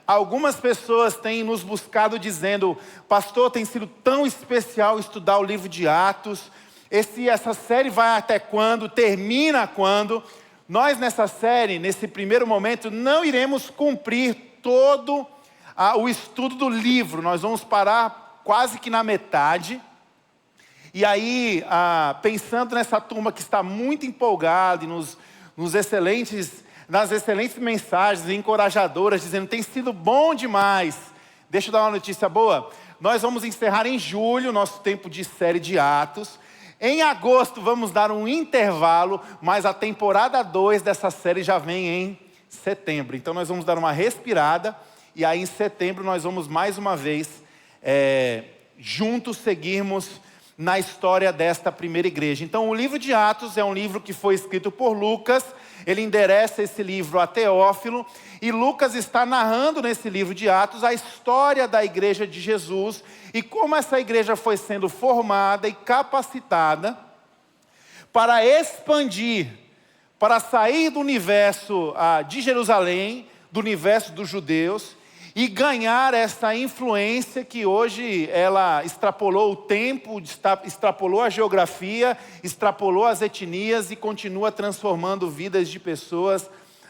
Algumas pessoas têm nos buscado dizendo: pastor, tem sido tão especial estudar o livro de Atos. Essa série vai até quando? Termina quando? Nós nessa série, nesse primeiro momento, não iremos cumprir todo o estudo do livro. Nós vamos parar quase que na metade. E aí, pensando nessa turma que está muito empolgada e nas excelentes mensagens encorajadoras, dizendo: tem sido bom demais. Deixa eu dar uma notícia boa. Nós vamos encerrar em julho nosso tempo de série de Atos. Em agosto vamos dar um intervalo, mas a temporada 2 dessa série já vem em setembro. Então nós vamos dar uma respirada, e aí em setembro nós vamos mais uma vez juntos seguirmos na história desta primeira igreja. Então o livro de Atos é um livro que foi escrito por Lucas. Ele endereça esse livro a Teófilo, e Lucas está narrando nesse livro de Atos a história da igreja de Jesus e como essa igreja foi sendo formada e capacitada para expandir, para sair do universo de Jerusalém, do universo dos judeus, e ganhar essa influência que hoje ela extrapolou o tempo, extrapolou a geografia, extrapolou as etnias e continua transformando vidas de pessoas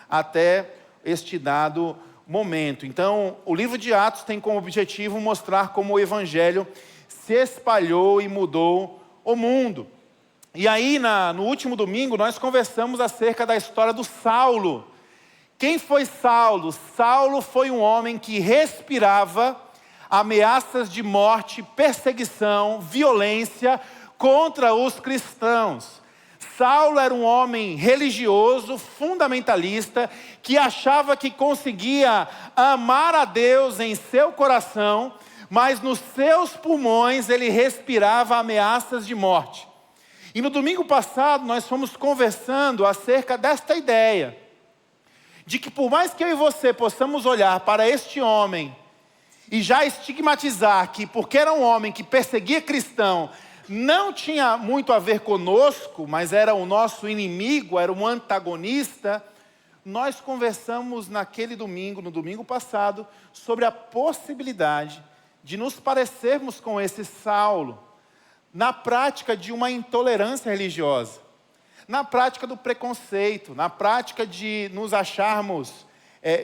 até este dado momento. Então, o livro de Atos tem como objetivo mostrar como o evangelho se espalhou e mudou o mundo. E aí, no último domingo, nós conversamos acerca da história do Saulo. Quem foi Saulo? Saulo foi um homem que respirava ameaças de morte, perseguição, violência contra os cristãos. Saulo era um homem religioso, fundamentalista, que achava que conseguia amar a Deus em seu coração, mas nos seus pulmões ele respirava ameaças de morte. E no domingo passado nós fomos conversando acerca desta ideia, de que por mais que eu e você possamos olhar para este homem e já estigmatizar que, porque era um homem que perseguia cristão, não tinha muito a ver conosco, mas era o nosso inimigo, era um antagonista, nós conversamos naquele domingo, no domingo passado, sobre a possibilidade de nos parecermos com esse Saulo, na prática de uma intolerância religiosa, na prática do preconceito, na prática de nos acharmos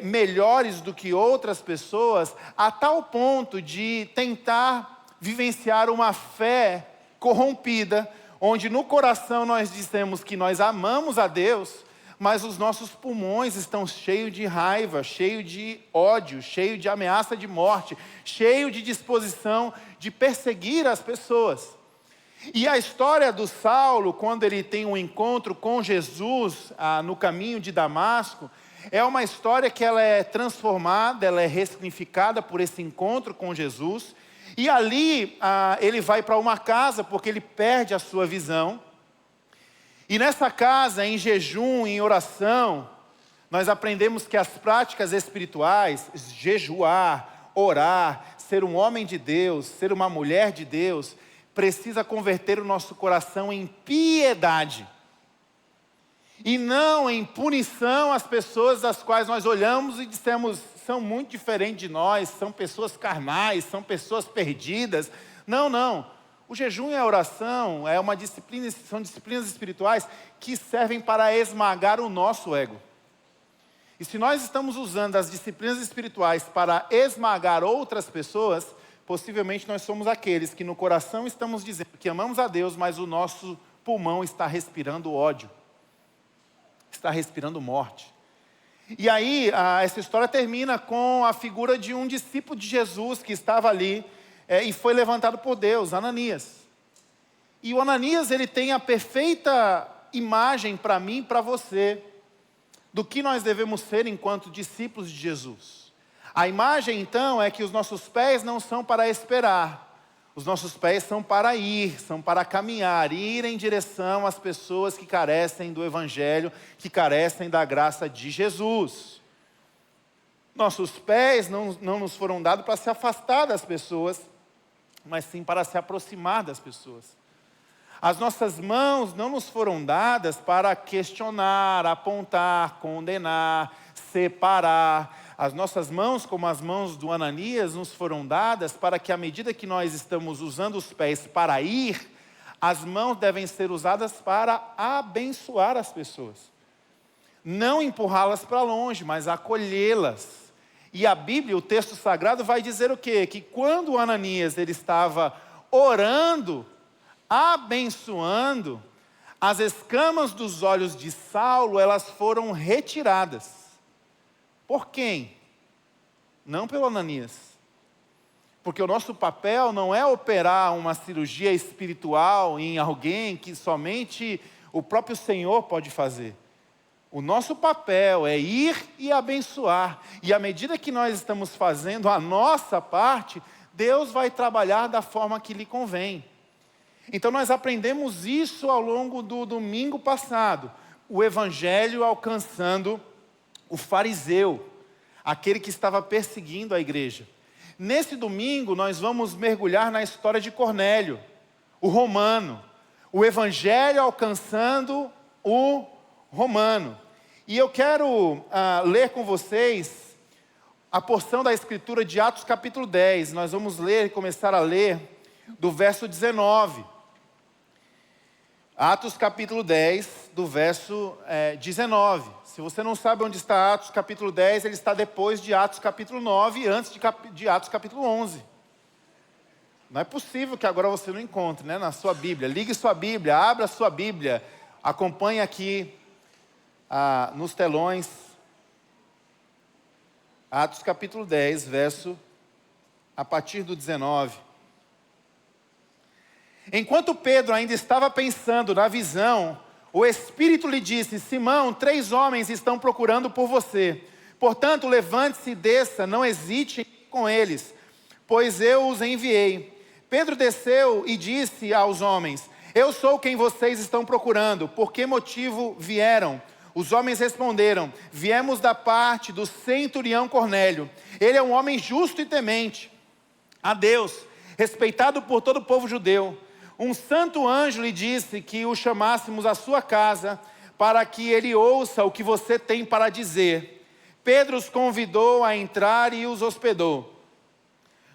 melhores do que outras pessoas, a tal ponto de tentar vivenciar uma fé corrompida, onde no coração nós dizemos que nós amamos a Deus, mas os nossos pulmões estão cheios de raiva, cheios de ódio, cheios de ameaça de morte, cheios de disposição de perseguir as pessoas. E a história do Saulo, quando ele tem um encontro com Jesus no caminho de Damasco, é uma história que ela é transformada, ela é ressignificada por esse encontro com Jesus. E ali ele vai para uma casa porque ele perde a sua visão. E nessa casa, em jejum, em oração, nós aprendemos que as práticas espirituais, jejuar, orar, ser um homem de Deus, ser uma mulher de Deus, precisa converter o nosso coração em piedade. E não em punição às pessoas das quais nós olhamos e dissemos: são muito diferentes de nós, são pessoas carnais, são pessoas perdidas. Não, não. O jejum e a oração são disciplinas espirituais que servem para esmagar o nosso ego. E se nós estamos usando as disciplinas espirituais para esmagar outras pessoas, possivelmente nós somos aqueles que no coração estamos dizendo que amamos a Deus, mas o nosso pulmão está respirando ódio, está respirando morte. E aí, essa história termina com a figura de um discípulo de Jesus que estava ali e foi levantado por Deus, Ananias. E o Ananias, ele tem a perfeita imagem para mim e para você do que nós devemos ser enquanto discípulos de Jesus. A imagem, então, é que os nossos pés não são para esperar. Os nossos pés são para ir, são para caminhar, ir em direção às pessoas que carecem do Evangelho, que carecem da graça de Jesus. Nossos pés não nos foram dados para se afastar das pessoas, mas sim para se aproximar das pessoas. As nossas mãos não nos foram dadas para questionar, apontar, condenar, separar. As nossas mãos, como as mãos do Ananias, nos foram dadas para que, à medida que nós estamos usando os pés para ir, as mãos devem ser usadas para abençoar as pessoas. Não empurrá-las para longe, mas acolhê-las. E a Bíblia, o texto sagrado, vai dizer o quê? Que quando o Ananias ele estava orando, abençoando, as escamas dos olhos de Saulo, elas foram retiradas. Por quem? Não pelo Ananias. Porque o nosso papel não é operar uma cirurgia espiritual em alguém que somente o próprio Senhor pode fazer. O nosso papel é ir e abençoar. E à medida que nós estamos fazendo a nossa parte, Deus vai trabalhar da forma que lhe convém. Então nós aprendemos isso ao longo do domingo passado. O evangelho alcançando o fariseu, aquele que estava perseguindo a igreja. Nesse domingo nós vamos mergulhar na história de Cornélio, o romano. O evangelho alcançando o romano. E eu quero ler com vocês a porção da escritura de Atos capítulo 10. Nós vamos ler e começar a ler do verso 19. Atos capítulo 10, do verso 19. Se você não sabe onde está Atos capítulo 10, ele está depois de Atos capítulo 9 e antes de Atos capítulo 11. Não é possível que agora você não encontre, né, na sua Bíblia. Ligue sua Bíblia, abra sua Bíblia, acompanhe aqui nos telões. Atos capítulo 10, verso a partir do 19. Enquanto Pedro ainda estava pensando na visão, o Espírito lhe disse: Simão, 3 homens estão procurando por você. Portanto, levante-se e desça, não hesite com eles, pois eu os enviei. Pedro desceu e disse aos homens: Eu sou quem vocês estão procurando. Por que motivo vieram? Os homens responderam: Viemos da parte do centurião Cornélio. Ele é um homem justo e temente a Deus, respeitado por todo o povo judeu. Um santo anjo lhe disse que o chamássemos à sua casa, para que ele ouça o que você tem para dizer. Pedro os convidou a entrar e os hospedou.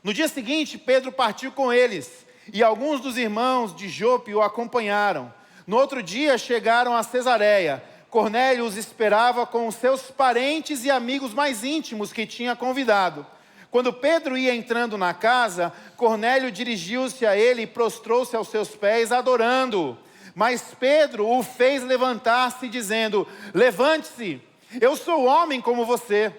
No dia seguinte, Pedro partiu com eles, e alguns dos irmãos de Jope o acompanharam. No outro dia, chegaram a Cesareia. Cornélio os esperava com os seus parentes e amigos mais íntimos que tinha convidado. Quando Pedro ia entrando na casa, Cornélio dirigiu-se a ele e prostrou-se aos seus pés, adorando-o. Mas Pedro o fez levantar-se, dizendo: Levante-se, eu sou homem como você.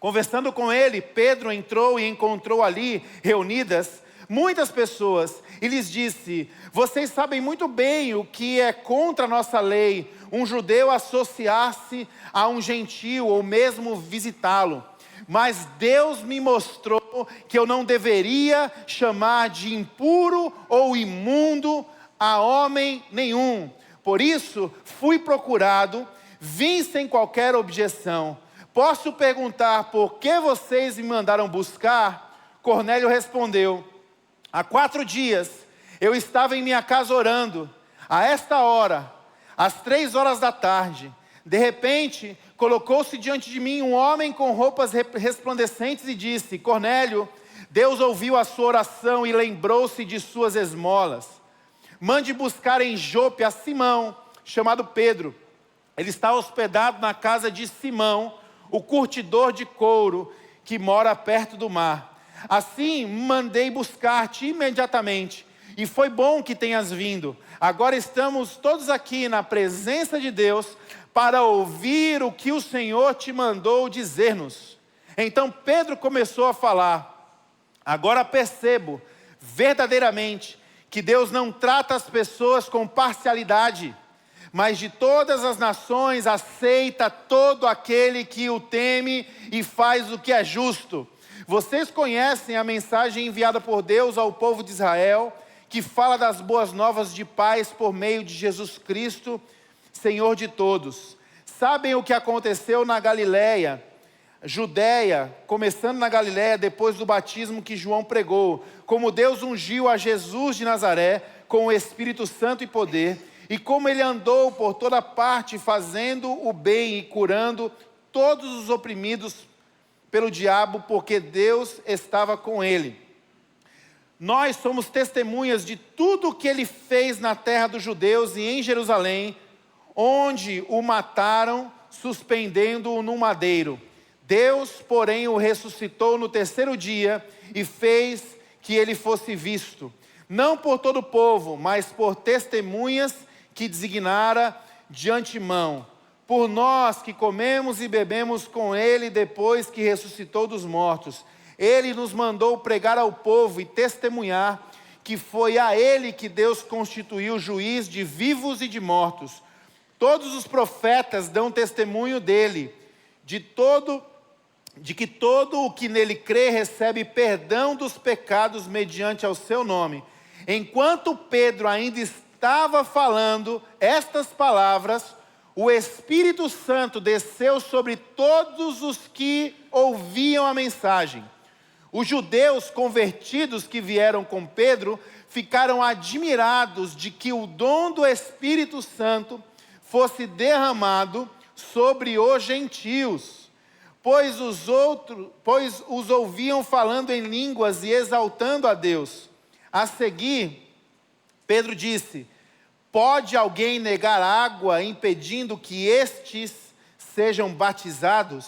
Conversando com ele, Pedro entrou e encontrou ali, reunidas, muitas pessoas, e lhes disse: Vocês sabem muito bem o que é contra a nossa lei, um judeu associar-se a um gentio ou mesmo visitá-lo. Mas Deus me mostrou que eu não deveria chamar de impuro ou imundo a homem nenhum. Por isso, fui procurado, vim sem qualquer objeção. Posso perguntar por que vocês me mandaram buscar? Cornélio respondeu: Há 4 dias eu estava em minha casa orando. A esta hora, às 3 horas da tarde, de repente, colocou-se diante de mim um homem com roupas resplandecentes e disse: Cornélio, Deus ouviu a sua oração e lembrou-se de suas esmolas. Mande buscar em Jope a Simão, chamado Pedro. Ele está hospedado na casa de Simão, o curtidor de couro, que mora perto do mar. Assim, mandei buscar-te imediatamente, e foi bom que tenhas vindo. Agora estamos todos aqui na presença de Deus, para ouvir o que o Senhor te mandou dizer-nos. Então Pedro começou a falar: Agora percebo verdadeiramente que Deus não trata as pessoas com parcialidade, mas de todas as nações aceita todo aquele que o teme e faz o que é justo. Vocês conhecem a mensagem enviada por Deus ao povo de Israel, que fala das boas novas de paz por meio de Jesus Cristo, Senhor de todos. Sabem o que aconteceu na Galileia, Judeia, começando na Galileia depois do batismo que João pregou, como Deus ungiu a Jesus de Nazaré com o Espírito Santo e poder, e como ele andou por toda parte fazendo o bem e curando todos os oprimidos pelo diabo, porque Deus estava com ele. Nós somos testemunhas de tudo o que ele fez na terra dos judeus e em Jerusalém, onde o mataram, suspendendo-o no madeiro. Deus, porém, o ressuscitou no terceiro dia e fez que ele fosse visto, não por todo o povo, mas por testemunhas que designara de antemão, por nós que comemos e bebemos com ele depois que ressuscitou dos mortos. Ele nos mandou pregar ao povo e testemunhar que foi a ele que Deus constituiu juiz de vivos e de mortos. Todos os profetas dão testemunho dele, de que todo o que nele crê recebe perdão dos pecados mediante ao seu nome. Enquanto Pedro ainda estava falando estas palavras, o Espírito Santo desceu sobre todos os que ouviam a mensagem. Os judeus convertidos que vieram com Pedro ficaram admirados de que o dom do Espírito Santo fosse derramado sobre os gentios, pois os ouviam falando em línguas e exaltando a Deus. A seguir, Pedro disse: pode alguém negar água, impedindo que estes sejam batizados?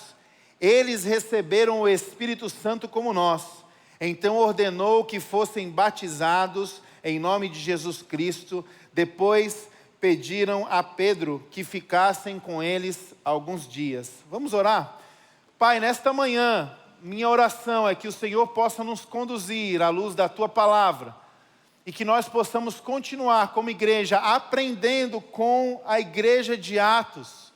Eles receberam o Espírito Santo como nós. Então ordenou que fossem batizados em nome de Jesus Cristo. Depois pediram a Pedro que ficassem com eles alguns dias. Vamos orar? Pai, nesta manhã, minha oração é que o Senhor possa nos conduzir à luz da Tua Palavra e que nós possamos continuar como igreja, aprendendo com a igreja de Atos.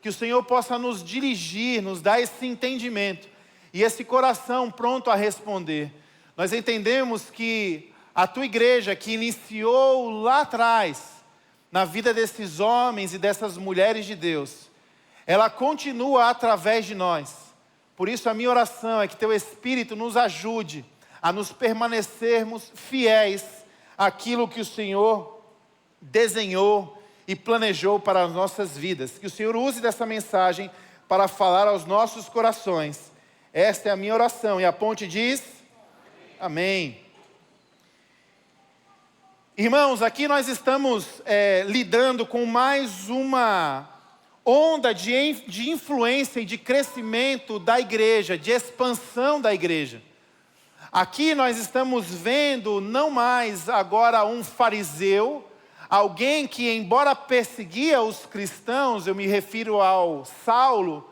Que o Senhor possa nos dirigir, nos dar esse entendimento e esse coração pronto a responder. Nós entendemos que a Tua igreja, que iniciou lá atrás, na vida desses homens e dessas mulheres de Deus, ela continua através de nós. Por isso a minha oração é que Teu Espírito nos ajude a nos permanecermos fiéis àquilo que o Senhor desenhou e planejou para as nossas vidas. Que o Senhor use dessa mensagem para falar aos nossos corações. Esta é a minha oração. E a ponte diz: Amém. Irmãos, aqui nós estamos lidando com mais uma onda de influência e de crescimento da igreja, de expansão da igreja. Aqui nós estamos vendo não mais agora um fariseu, alguém que, embora perseguia os cristãos, eu me refiro ao Saulo.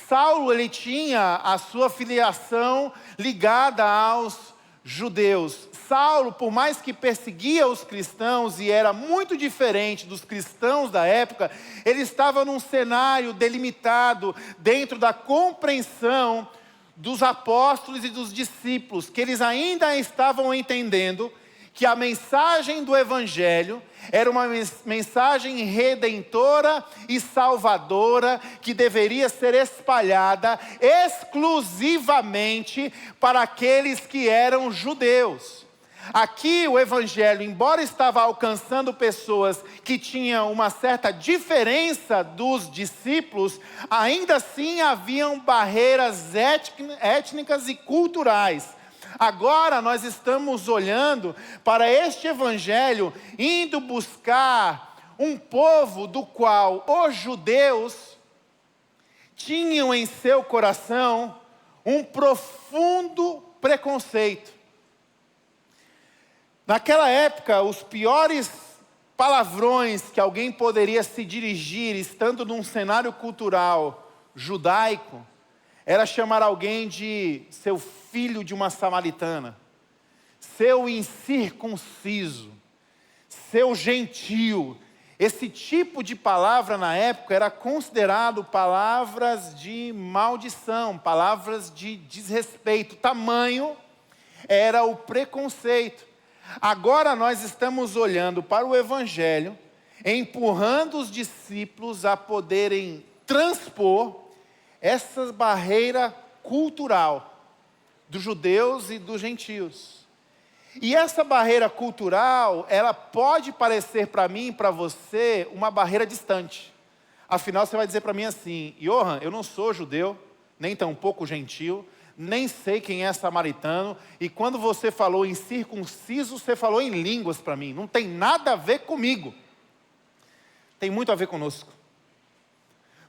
Saulo, ele tinha a sua filiação ligada aos judeus. Saulo, por mais que perseguia os cristãos e era muito diferente dos cristãos da época, ele estava num cenário delimitado dentro da compreensão dos apóstolos e dos discípulos, que eles ainda estavam entendendo que a mensagem do Evangelho era uma mensagem redentora e salvadora que deveria ser espalhada exclusivamente para aqueles que eram judeus. Aqui o Evangelho, embora estava alcançando pessoas que tinham uma certa diferença dos discípulos, ainda assim haviam barreiras étnicas e culturais. Agora nós estamos olhando para este Evangelho, indo buscar um povo do qual os judeus tinham em seu coração um profundo preconceito. Naquela época, os piores palavrões que alguém poderia se dirigir, estando num cenário cultural judaico, era chamar alguém de seu filho de uma samaritana, seu incircunciso, seu gentio. Esse tipo de palavra na época era considerado palavras de maldição, palavras de desrespeito. Tamanho era o preconceito. Agora nós estamos olhando para o Evangelho, empurrando os discípulos a poderem transpor essa barreira cultural dos judeus e dos gentios. E essa barreira cultural, ela pode parecer para mim e para você uma barreira distante. Afinal, você vai dizer para mim assim: Johan, eu não sou judeu, nem tampouco gentil, nem sei quem é samaritano, e quando você falou em circunciso, você falou em línguas para mim, não tem nada a ver comigo. Tem muito a ver conosco.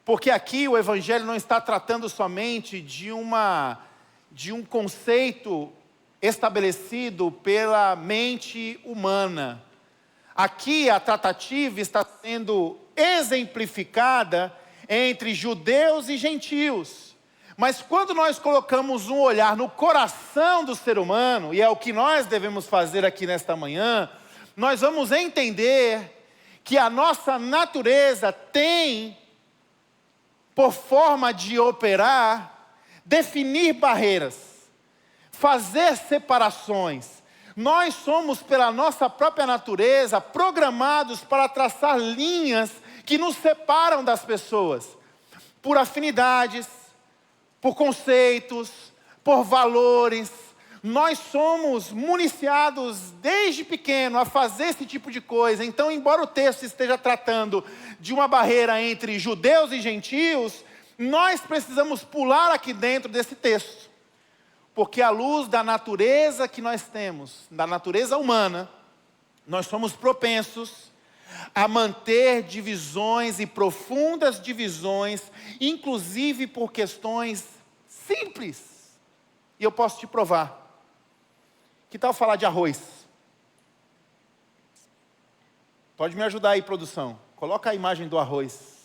Porque aqui o Evangelho não está tratando somente de um conceito estabelecido pela mente humana. Aqui a tratativa está sendo exemplificada entre judeus e gentios. Mas quando nós colocamos um olhar no coração do ser humano, e é o que nós devemos fazer aqui nesta manhã, nós vamos entender que a nossa natureza tem, por forma de operar, definir barreiras, fazer separações. Nós somos, pela nossa própria natureza, programados para traçar linhas que nos separam das pessoas, por afinidades, por conceitos, por valores. Nós somos municiados desde pequeno a fazer esse tipo de coisa. Então, embora o texto esteja tratando de uma barreira entre judeus e gentios, nós precisamos pular aqui dentro desse texto. Porque à luz da natureza que nós temos, da natureza humana, nós somos propensos a manter divisões e profundas divisões, inclusive por questões simples. E eu posso te provar. Que tal falar de arroz? Pode me ajudar aí, produção. Coloca a imagem do arroz.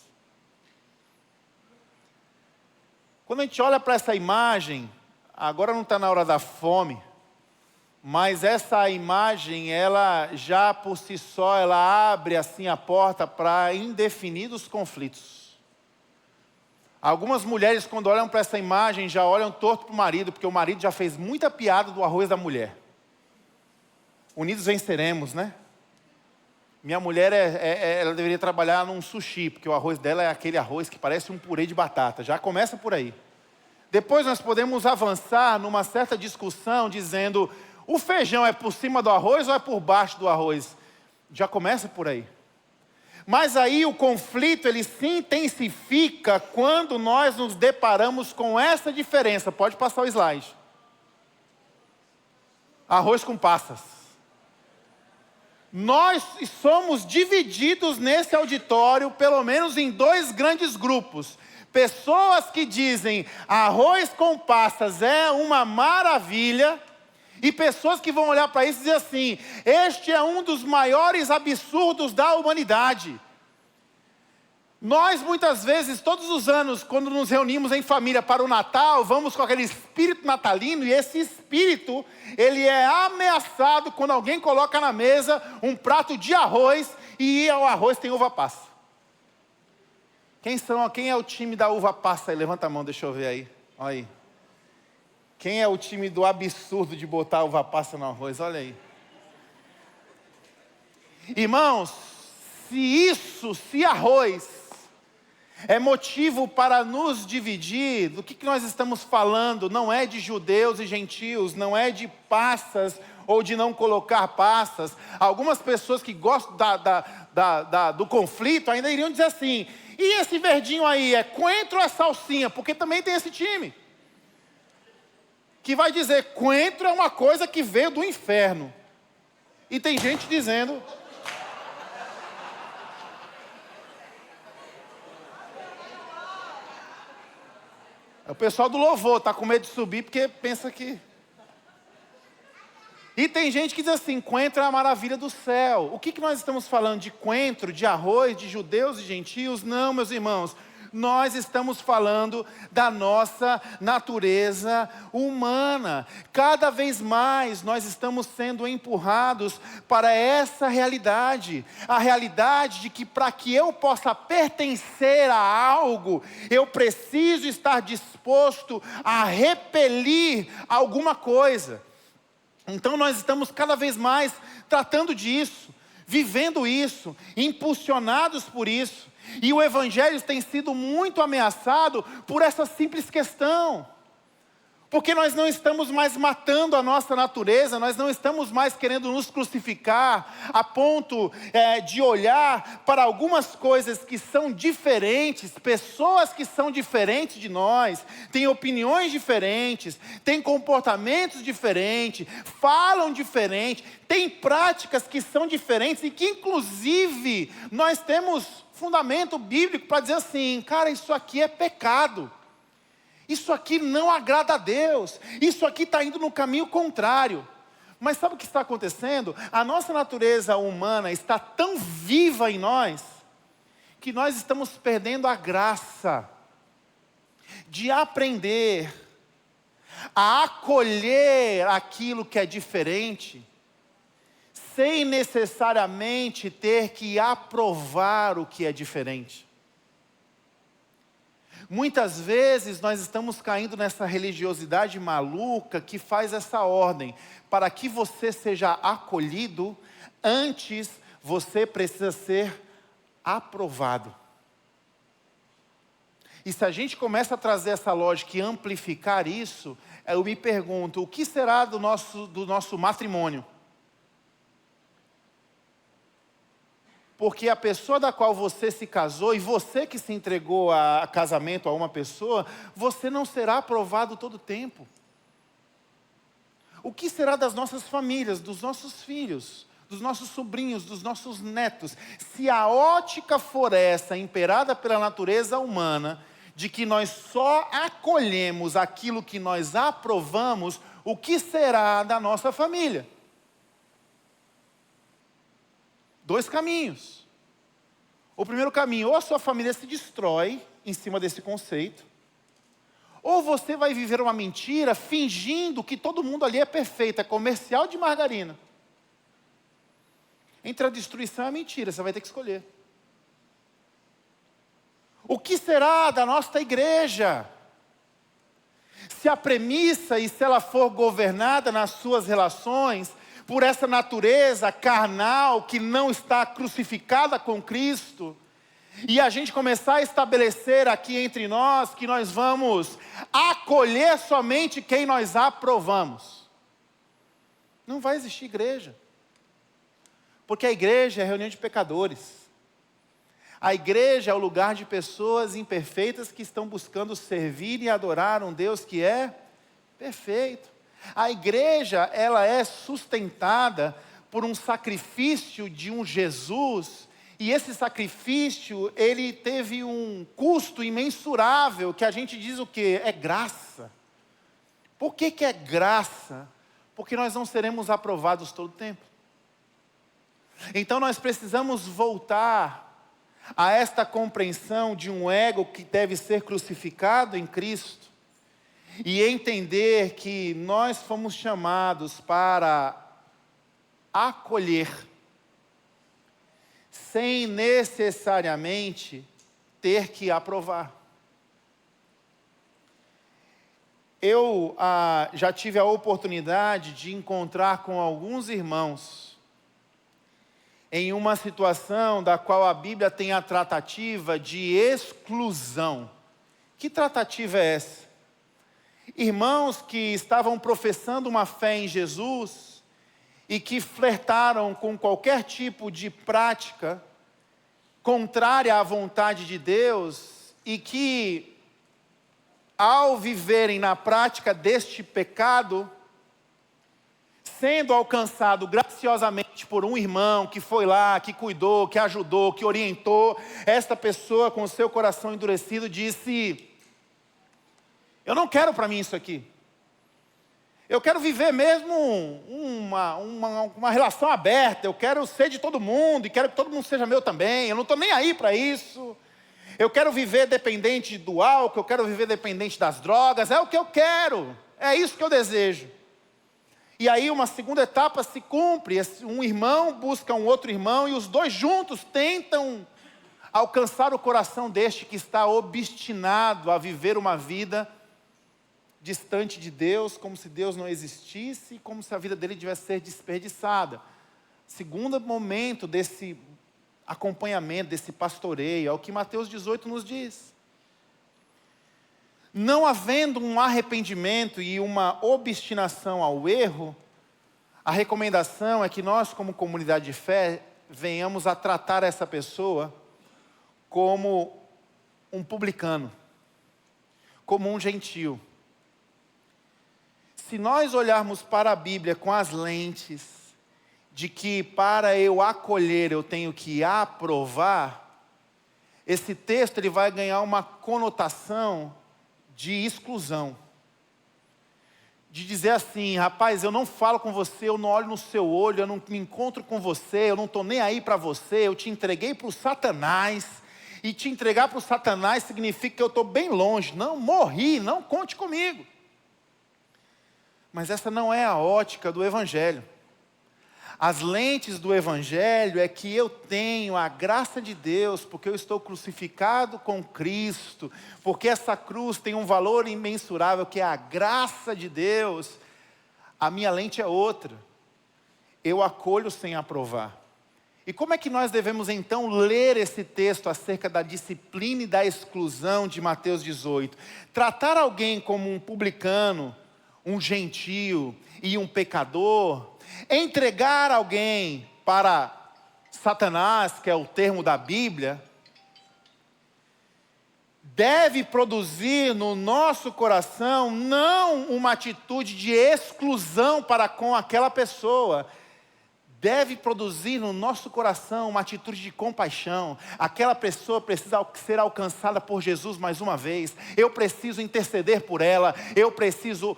Quando a gente olha para essa imagem, agora não está na hora da fome, mas essa imagem, ela já por si só, ela abre assim a porta para indefinidos conflitos. Algumas mulheres, quando olham para essa imagem, já olham torto para o marido, porque o marido já fez muita piada do arroz da mulher. Unidos venceremos, né? Minha mulher, ela deveria trabalhar num sushi, porque o arroz dela é aquele arroz que parece um purê de batata. Já começa por aí. Depois nós podemos avançar numa certa discussão, dizendo, o feijão é por cima do arroz ou é por baixo do arroz? Já começa por aí. Mas aí o conflito, ele se intensifica quando nós nos deparamos com essa diferença. Pode passar o slide. Arroz com passas. Nós somos divididos nesse auditório, pelo menos em dois grandes grupos. Pessoas que dizem, arroz com passas é uma maravilha, e pessoas que vão olhar para isso e dizer assim, este é um dos maiores absurdos da humanidade. Nós muitas vezes, todos os anos, quando nos reunimos em família para o Natal, vamos com aquele espírito natalino, e esse espírito, ele é ameaçado quando alguém coloca na mesa um prato de arroz, e o arroz tem uva passa. Quem é o time da uva passa aí? Levanta a mão, deixa eu ver aí. Olha aí. Quem é o time do absurdo de botar uva passa no arroz? Olha aí. Irmãos, se arroz é motivo para nos dividir, do que nós estamos falando? Não é de judeus e gentios, não é de passas ou de não colocar passas. Algumas pessoas que gostam do conflito ainda iriam dizer assim, e esse verdinho aí, é coentro ou é salsinha? Porque também tem esse time que vai dizer, coentro é uma coisa que veio do inferno. E tem gente dizendo... O pessoal do louvor está com medo de subir porque pensa que... E tem gente que diz assim, coentro é a maravilha do céu. O que nós estamos falando? De coentro, de arroz, de judeus e gentios? Não, meus irmãos. Nós estamos falando da nossa natureza humana. Cada vez mais nós estamos sendo empurrados para essa realidade. A realidade de que para que eu possa pertencer a algo, eu preciso estar disposto a repelir alguma coisa. Então nós estamos cada vez mais tratando disso, vivendo isso, impulsionados por isso. E o Evangelho tem sido muito ameaçado por essa simples questão. Porque nós não estamos mais matando a nossa natureza, nós não estamos mais querendo nos crucificar a ponto de olhar para algumas coisas que são diferentes, pessoas que são diferentes de nós, têm opiniões diferentes, têm comportamentos diferentes, falam diferente, têm práticas que são diferentes e que inclusive nós temos fundamento bíblico para dizer assim, cara, isso aqui é pecado. Isso aqui não agrada a Deus. Isso aqui está indo no caminho contrário. Mas sabe o que está acontecendo? A nossa natureza humana está tão viva em nós, que nós estamos perdendo a graça de aprender a acolher aquilo que é diferente, sem necessariamente ter que aprovar o que é diferente. Muitas vezes nós estamos caindo nessa religiosidade maluca que faz essa ordem. Para que você seja acolhido, antes você precisa ser aprovado. E se a gente começa a trazer essa lógica e amplificar isso, eu me pergunto, o que será do nosso matrimônio? Porque a pessoa da qual você se casou, e você que se entregou a casamento a uma pessoa, você não será aprovado todo o tempo. O que será das nossas famílias, dos nossos filhos, dos nossos sobrinhos, dos nossos netos? Se a ótica for essa, imperada pela natureza humana, de que nós só acolhemos aquilo que nós aprovamos, o que será da nossa família? Dois caminhos. O primeiro caminho, ou a sua família se destrói em cima desse conceito, ou você vai viver uma mentira fingindo que todo mundo ali é perfeito, é comercial de margarina. Entre a destruição e a mentira, você vai ter que escolher. O que será da nossa igreja? Se a premissa e se ela for governada nas suas relações por essa natureza carnal que não está crucificada com Cristo, e a gente começar a estabelecer aqui entre nós que nós vamos acolher somente quem nós aprovamos, não vai existir igreja. Porque a igreja é a reunião de pecadores. A igreja é o lugar de pessoas imperfeitas que estão buscando servir e adorar um Deus que é perfeito. A igreja, ela é sustentada por um sacrifício de um Jesus, e esse sacrifício, ele teve um custo imensurável, que a gente diz o quê? É graça. Por que é graça? Porque nós não seremos aprovados todo o tempo. Então nós precisamos voltar a esta compreensão de um ego que deve ser crucificado em Cristo, e entender que nós fomos chamados para acolher, sem necessariamente ter que aprovar. Eu já tive a oportunidade de encontrar com alguns irmãos em uma situação da qual a Bíblia tem a tratativa de exclusão. Que tratativa é essa? Irmãos que estavam professando uma fé em Jesus e que flertaram com qualquer tipo de prática contrária à vontade de Deus, e que, ao viverem na prática deste pecado, sendo alcançado graciosamente por um irmão que foi lá, que cuidou, que ajudou, que orientou, esta pessoa com o seu coração endurecido disse: eu não quero para mim isso aqui. Eu quero viver mesmo uma relação aberta. Eu quero ser de todo mundo e quero que todo mundo seja meu também. Eu não estou nem aí para isso. Eu quero viver dependente do álcool, eu quero viver dependente das drogas. É o que eu quero. É isso que eu desejo. E aí uma segunda etapa se cumpre. Um irmão busca um outro irmão e os dois juntos tentam alcançar o coração deste que está obstinado a viver uma vida distante de Deus, como se Deus não existisse, como se a vida dele devesse ser desperdiçada. Segundo momento desse acompanhamento, desse pastoreio, é o que Mateus 18 nos diz. Não havendo um arrependimento e uma obstinação ao erro, a recomendação é que nós, como comunidade de fé, venhamos a tratar essa pessoa como um publicano, como um gentio. Se nós olharmos para a Bíblia com as lentes de que para eu acolher eu tenho que aprovar, esse texto ele vai ganhar uma conotação de exclusão. De dizer assim, rapaz, eu não falo com você, eu não olho no seu olho, eu não me encontro com você, eu não estou nem aí para você, eu te entreguei para o Satanás, e te entregar para o Satanás significa que eu estou bem longe, não, morri, não conte comigo. Mas essa não é a ótica do Evangelho. As lentes do Evangelho é que eu tenho a graça de Deus, porque eu estou crucificado com Cristo, porque essa cruz tem um valor imensurável, que é a graça de Deus. A minha lente é outra. Eu acolho sem aprovar. E como é que nós devemos então ler esse texto acerca da disciplina e da exclusão de Mateus 18? Tratar alguém como um publicano, um gentio e um pecador, entregar alguém para Satanás, que é o termo da Bíblia, deve produzir no nosso coração não uma atitude de exclusão para com aquela pessoa, deve produzir no nosso coração uma atitude de compaixão. Aquela pessoa precisa ser alcançada por Jesus mais uma vez. Eu preciso interceder por ela, eu preciso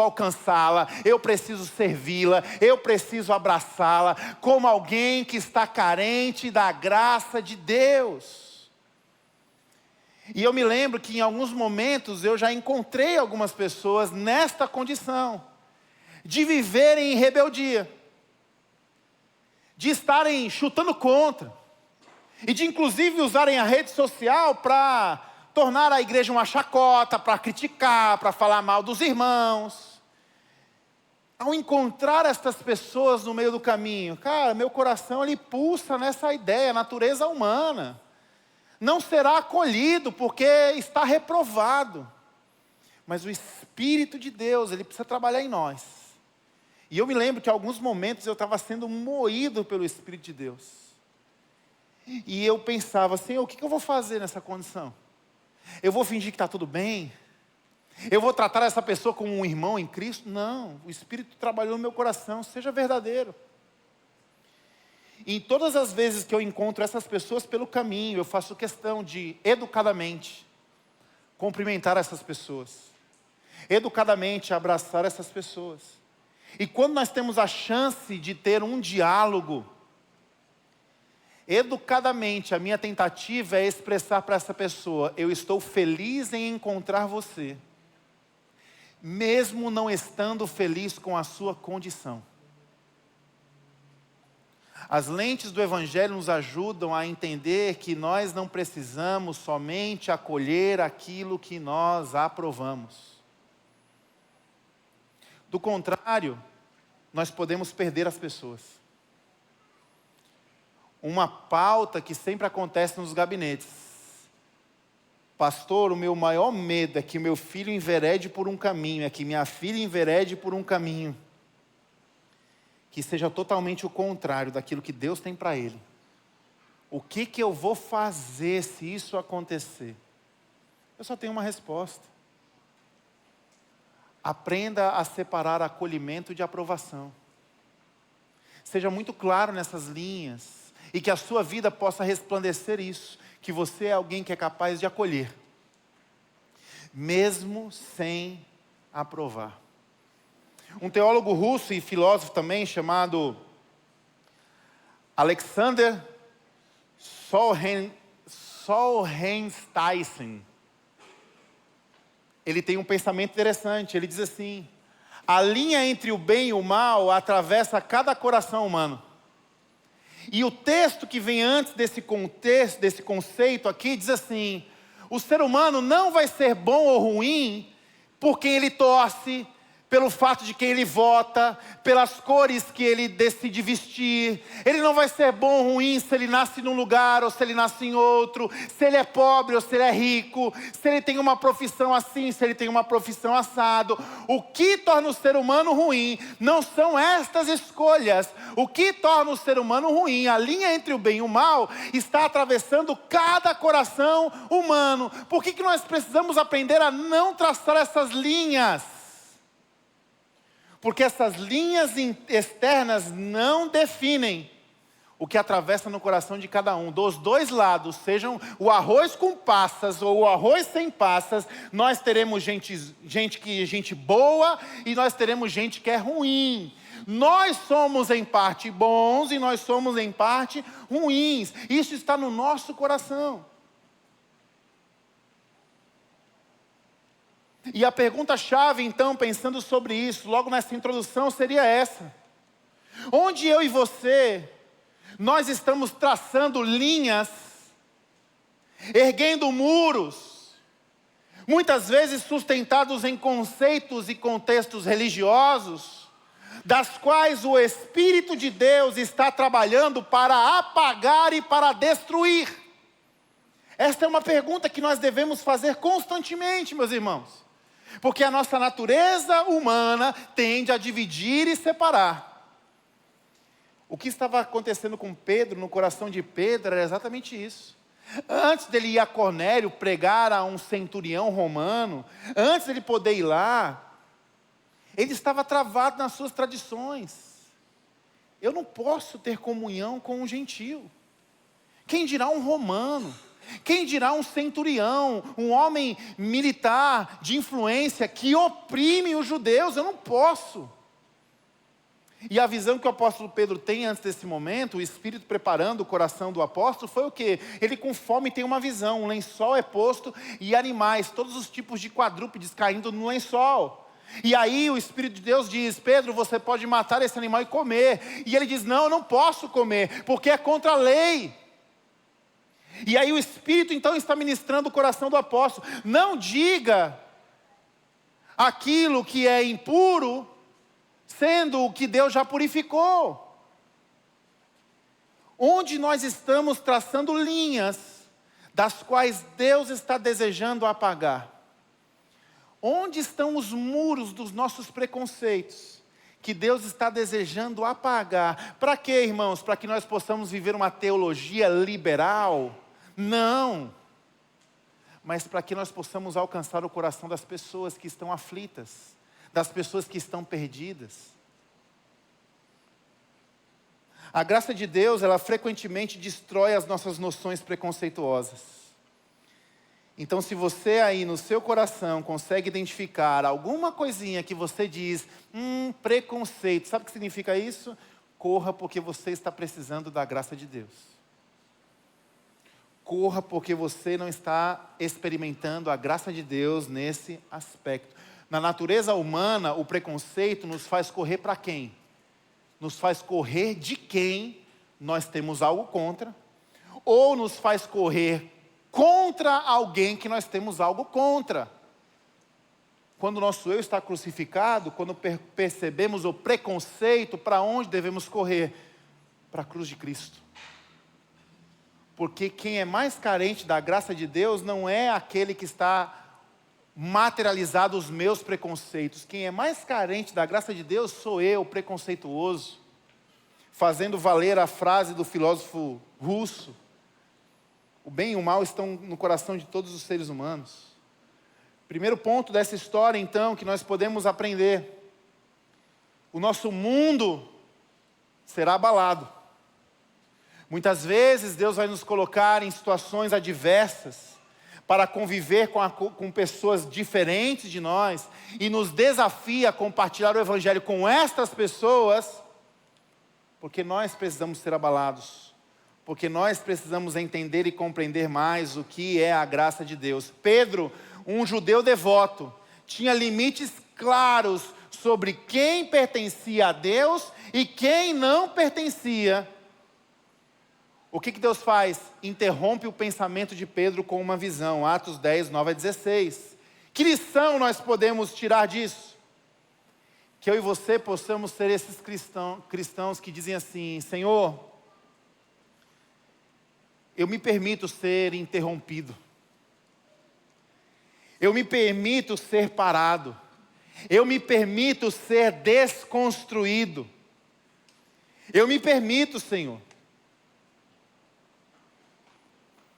alcançá-la, eu preciso servi-la, eu preciso abraçá-la como alguém que está carente da graça de Deus. E eu me lembro que em alguns momentos eu já encontrei algumas pessoas nesta condição, de viverem em rebeldia, de estarem chutando contra, e de inclusive usarem a rede social para tornar a igreja uma chacota, para criticar, para falar mal dos irmãos. Ao encontrar estas pessoas no meio do caminho, cara, meu coração ele pulsa nessa ideia, natureza humana. Não será acolhido porque está reprovado. Mas o Espírito de Deus, ele precisa trabalhar em nós. E eu me lembro que em alguns momentos eu estava sendo moído pelo Espírito de Deus. E eu pensava assim, o que eu vou fazer nessa condição? Eu vou fingir que está tudo bem? Eu vou tratar essa pessoa como um irmão em Cristo? Não, o Espírito trabalhou no meu coração, seja verdadeiro. E em todas as vezes que eu encontro essas pessoas pelo caminho, eu faço questão de, educadamente, cumprimentar essas pessoas. Educadamente abraçar essas pessoas. E quando nós temos a chance de ter um diálogo, educadamente, a minha tentativa é expressar para essa pessoa, eu estou feliz em encontrar você, mesmo não estando feliz com a sua condição. As lentes do Evangelho nos ajudam a entender que nós não precisamos somente acolher aquilo que nós aprovamos. Do contrário, nós podemos perder as pessoas. Uma pauta que sempre acontece nos gabinetes. Pastor, o meu maior medo é que o meu filho enverede por um caminho, é que minha filha enverede por um caminho que seja totalmente o contrário daquilo que Deus tem para ele. O que eu vou fazer se isso acontecer? Eu só tenho uma resposta. Aprenda a separar acolhimento de aprovação. Seja muito claro nessas linhas. E que a sua vida possa resplandecer isso. Que você é alguém que é capaz de acolher. Mesmo sem aprovar. Um teólogo russo e filósofo também, chamado Alexander Solzhenitsyn. Ele tem um pensamento interessante, ele diz assim, a linha entre o bem e o mal atravessa cada coração humano. E o texto que vem antes desse contexto, desse conceito aqui, diz assim, o ser humano não vai ser bom ou ruim por quem ele torce, pelo fato de quem ele vota, pelas cores que ele decide vestir. Ele não vai ser bom ou ruim se ele nasce num lugar ou se ele nasce em outro, se ele é pobre ou se ele é rico, se ele tem uma profissão assim, se ele tem uma profissão assado. O que torna o ser humano ruim não são estas escolhas. O que torna o ser humano ruim, a linha entre o bem e o mal, está atravessando cada coração humano. Por que nós precisamos aprender a não traçar essas linhas? Porque essas linhas externas não definem o que atravessa no coração de cada um. Dos dois lados, sejam o arroz com passas ou o arroz sem passas, nós teremos gente boa e nós teremos gente que é ruim. Nós somos em parte bons e nós somos em parte ruins. Isso está no nosso coração. E a pergunta-chave, então, pensando sobre isso, logo nessa introdução, seria essa: onde eu e você, nós estamos traçando linhas, erguendo muros, muitas vezes sustentados em conceitos e contextos religiosos, das quais o Espírito de Deus está trabalhando para apagar e para destruir? Esta é uma pergunta que nós devemos fazer constantemente, meus irmãos. Porque a nossa natureza humana tende a dividir e separar. O que estava acontecendo com Pedro, no coração de Pedro, era exatamente isso. Antes dele ir a Cornélio pregar a um centurião romano, antes dele poder ir lá, ele estava travado nas suas tradições. Eu não posso ter comunhão com um gentio. Quem dirá um romano? Quem dirá um centurião, um homem militar de influência que oprime os judeus? Eu não posso. E a visão que o apóstolo Pedro tem antes desse momento, o Espírito preparando o coração do apóstolo, foi o quê? Ele com fome tem uma visão, um lençol é posto e animais, todos os tipos de quadrúpedes caindo no lençol. E aí o Espírito de Deus diz: Pedro, você pode matar esse animal e comer. E ele diz: não, eu não posso comer, porque é contra a lei. E aí o Espírito então está ministrando o coração do apóstolo: não diga aquilo que é impuro, sendo o que Deus já purificou. Onde nós estamos traçando linhas, das quais Deus está desejando apagar? Onde estão os muros dos nossos preconceitos, que Deus está desejando apagar? Para quê, irmãos? Para que nós possamos viver uma teologia liberal? Não, mas para que nós possamos alcançar o coração das pessoas que estão aflitas, das pessoas que estão perdidas. A graça de Deus, ela frequentemente destrói as nossas noções preconceituosas. Então, se você aí no seu coração consegue identificar alguma coisinha que você diz, preconceito, sabe o que significa isso? Corra, porque você está precisando da graça de Deus. Corra, porque você não está experimentando a graça de Deus nesse aspecto. Na natureza humana, o preconceito nos faz correr para quem? Nos faz correr de quem nós temos algo contra, ou nos faz correr contra alguém que nós temos algo contra. Quando o nosso eu está crucificado, quando percebemos o preconceito, para onde devemos correr? Para a cruz de Cristo. Porque quem é mais carente da graça de Deus não é aquele que está materializado os meus preconceitos. Quem é mais carente da graça de Deus sou eu, preconceituoso, fazendo valer a frase do filósofo russo: o bem e o mal estão no coração de todos os seres humanos. Primeiro ponto dessa história, então, que nós podemos aprender: o nosso mundo será abalado. Muitas vezes Deus vai nos colocar em situações adversas para conviver com pessoas diferentes de nós e nos desafia a compartilhar o Evangelho com estas pessoas, porque nós precisamos ser abalados, porque nós precisamos entender e compreender mais o que é a graça de Deus. Pedro, um judeu devoto, tinha limites claros sobre quem pertencia a Deus e quem não pertencia. O que Deus faz? Interrompe o pensamento de Pedro com uma visão. Atos 10, 9 a 16. Que lição nós podemos tirar disso? Que eu e você possamos ser esses cristãos que dizem assim: Senhor, eu me permito ser interrompido. Eu me permito ser parado. Eu me permito ser desconstruído. Eu me permito, Senhor.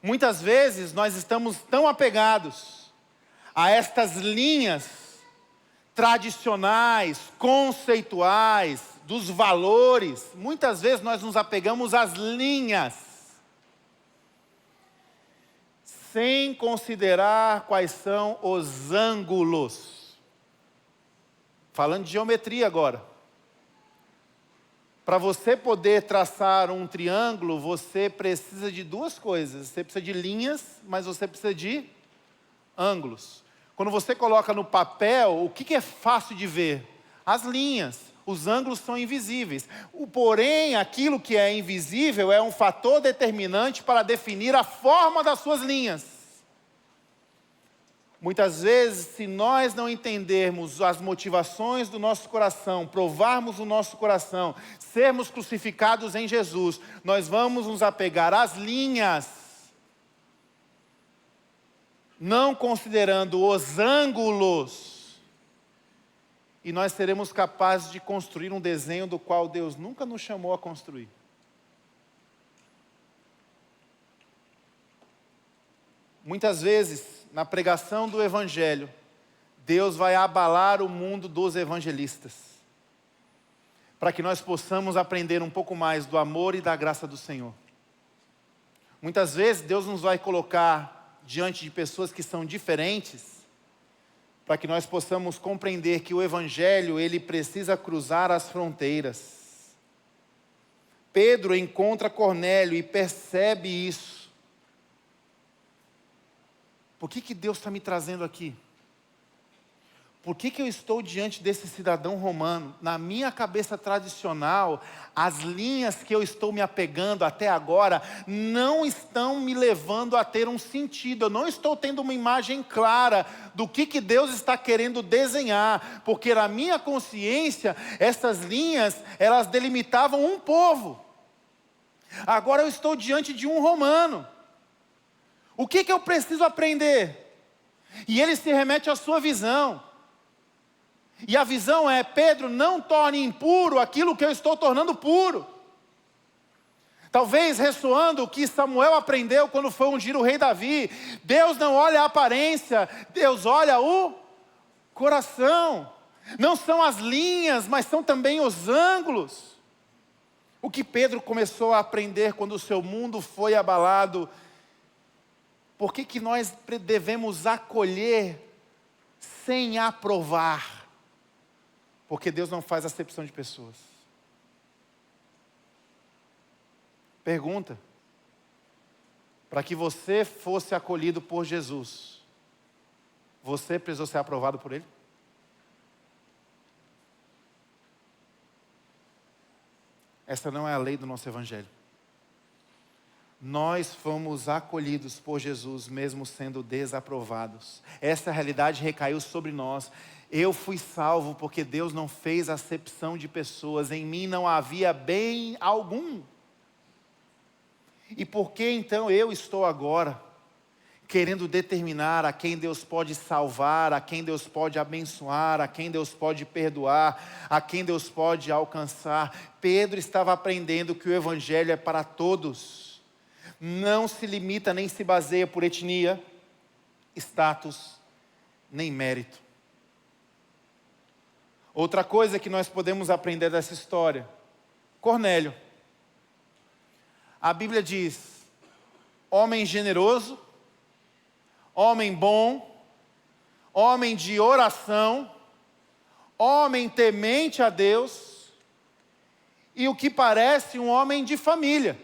Muitas vezes nós estamos tão apegados a estas linhas tradicionais, conceituais, dos valores. Muitas vezes nós nos apegamos às linhas, sem considerar quais são os ângulos. Falando de geometria agora. Para você poder traçar um triângulo, você precisa de duas coisas. Você precisa de linhas, mas você precisa de ângulos. Quando você coloca no papel, o que é fácil de ver? As linhas. Os ângulos são invisíveis. Porém, aquilo que é invisível é um fator determinante para definir a forma das suas linhas. Muitas vezes, se nós não entendermos as motivações do nosso coração, provarmos o nosso coração, sermos crucificados em Jesus, nós vamos nos apegar às linhas, não considerando os ângulos, e nós seremos capazes de construir um desenho do qual Deus nunca nos chamou a construir. Muitas vezes, na pregação do Evangelho, Deus vai abalar o mundo dos evangelistas, para que nós possamos aprender um pouco mais do amor e da graça do Senhor. Muitas vezes Deus nos vai colocar diante de pessoas que são diferentes, para que nós possamos compreender que o Evangelho, ele precisa cruzar as fronteiras. Pedro encontra Cornélio e percebe isso. Por que Deus está me trazendo aqui? Por que eu estou diante desse cidadão romano? Na minha cabeça tradicional, as linhas que eu estou me apegando até agora não estão me levando a ter um sentido. Eu não estou tendo uma imagem clara do que Deus está querendo desenhar. Porque na minha consciência, essas linhas, elas delimitavam um povo. Agora eu estou diante de um romano. O que eu preciso aprender? E ele se remete à sua visão. E a visão é: Pedro, não torne impuro aquilo que eu estou tornando puro. Talvez ressoando o que Samuel aprendeu quando foi ungir o rei Davi. Deus não olha a aparência, Deus olha o coração. Não são as linhas, mas são também os ângulos. O que Pedro começou a aprender quando o seu mundo foi abalado. Por que nós devemos acolher sem aprovar? Porque Deus não faz acepção de pessoas. Pergunta: para que você fosse acolhido por Jesus, você precisou ser aprovado por Ele? Essa não é a lei do nosso Evangelho. Nós fomos acolhidos por Jesus, mesmo sendo desaprovados. Essa realidade recaiu sobre nós. Eu fui salvo porque Deus não fez acepção de pessoas. Em mim não havia bem algum. E por que então eu estou agora querendo determinar a quem Deus pode salvar, a quem Deus pode abençoar, a quem Deus pode perdoar, a quem Deus pode alcançar? Pedro estava aprendendo que o Evangelho é para todos. Não se limita nem se baseia por etnia, status, nem mérito. Outra coisa que nós podemos aprender dessa história: Cornélio. A Bíblia diz: homem generoso, homem bom, homem de oração, homem temente a Deus, e o que parece um homem de família,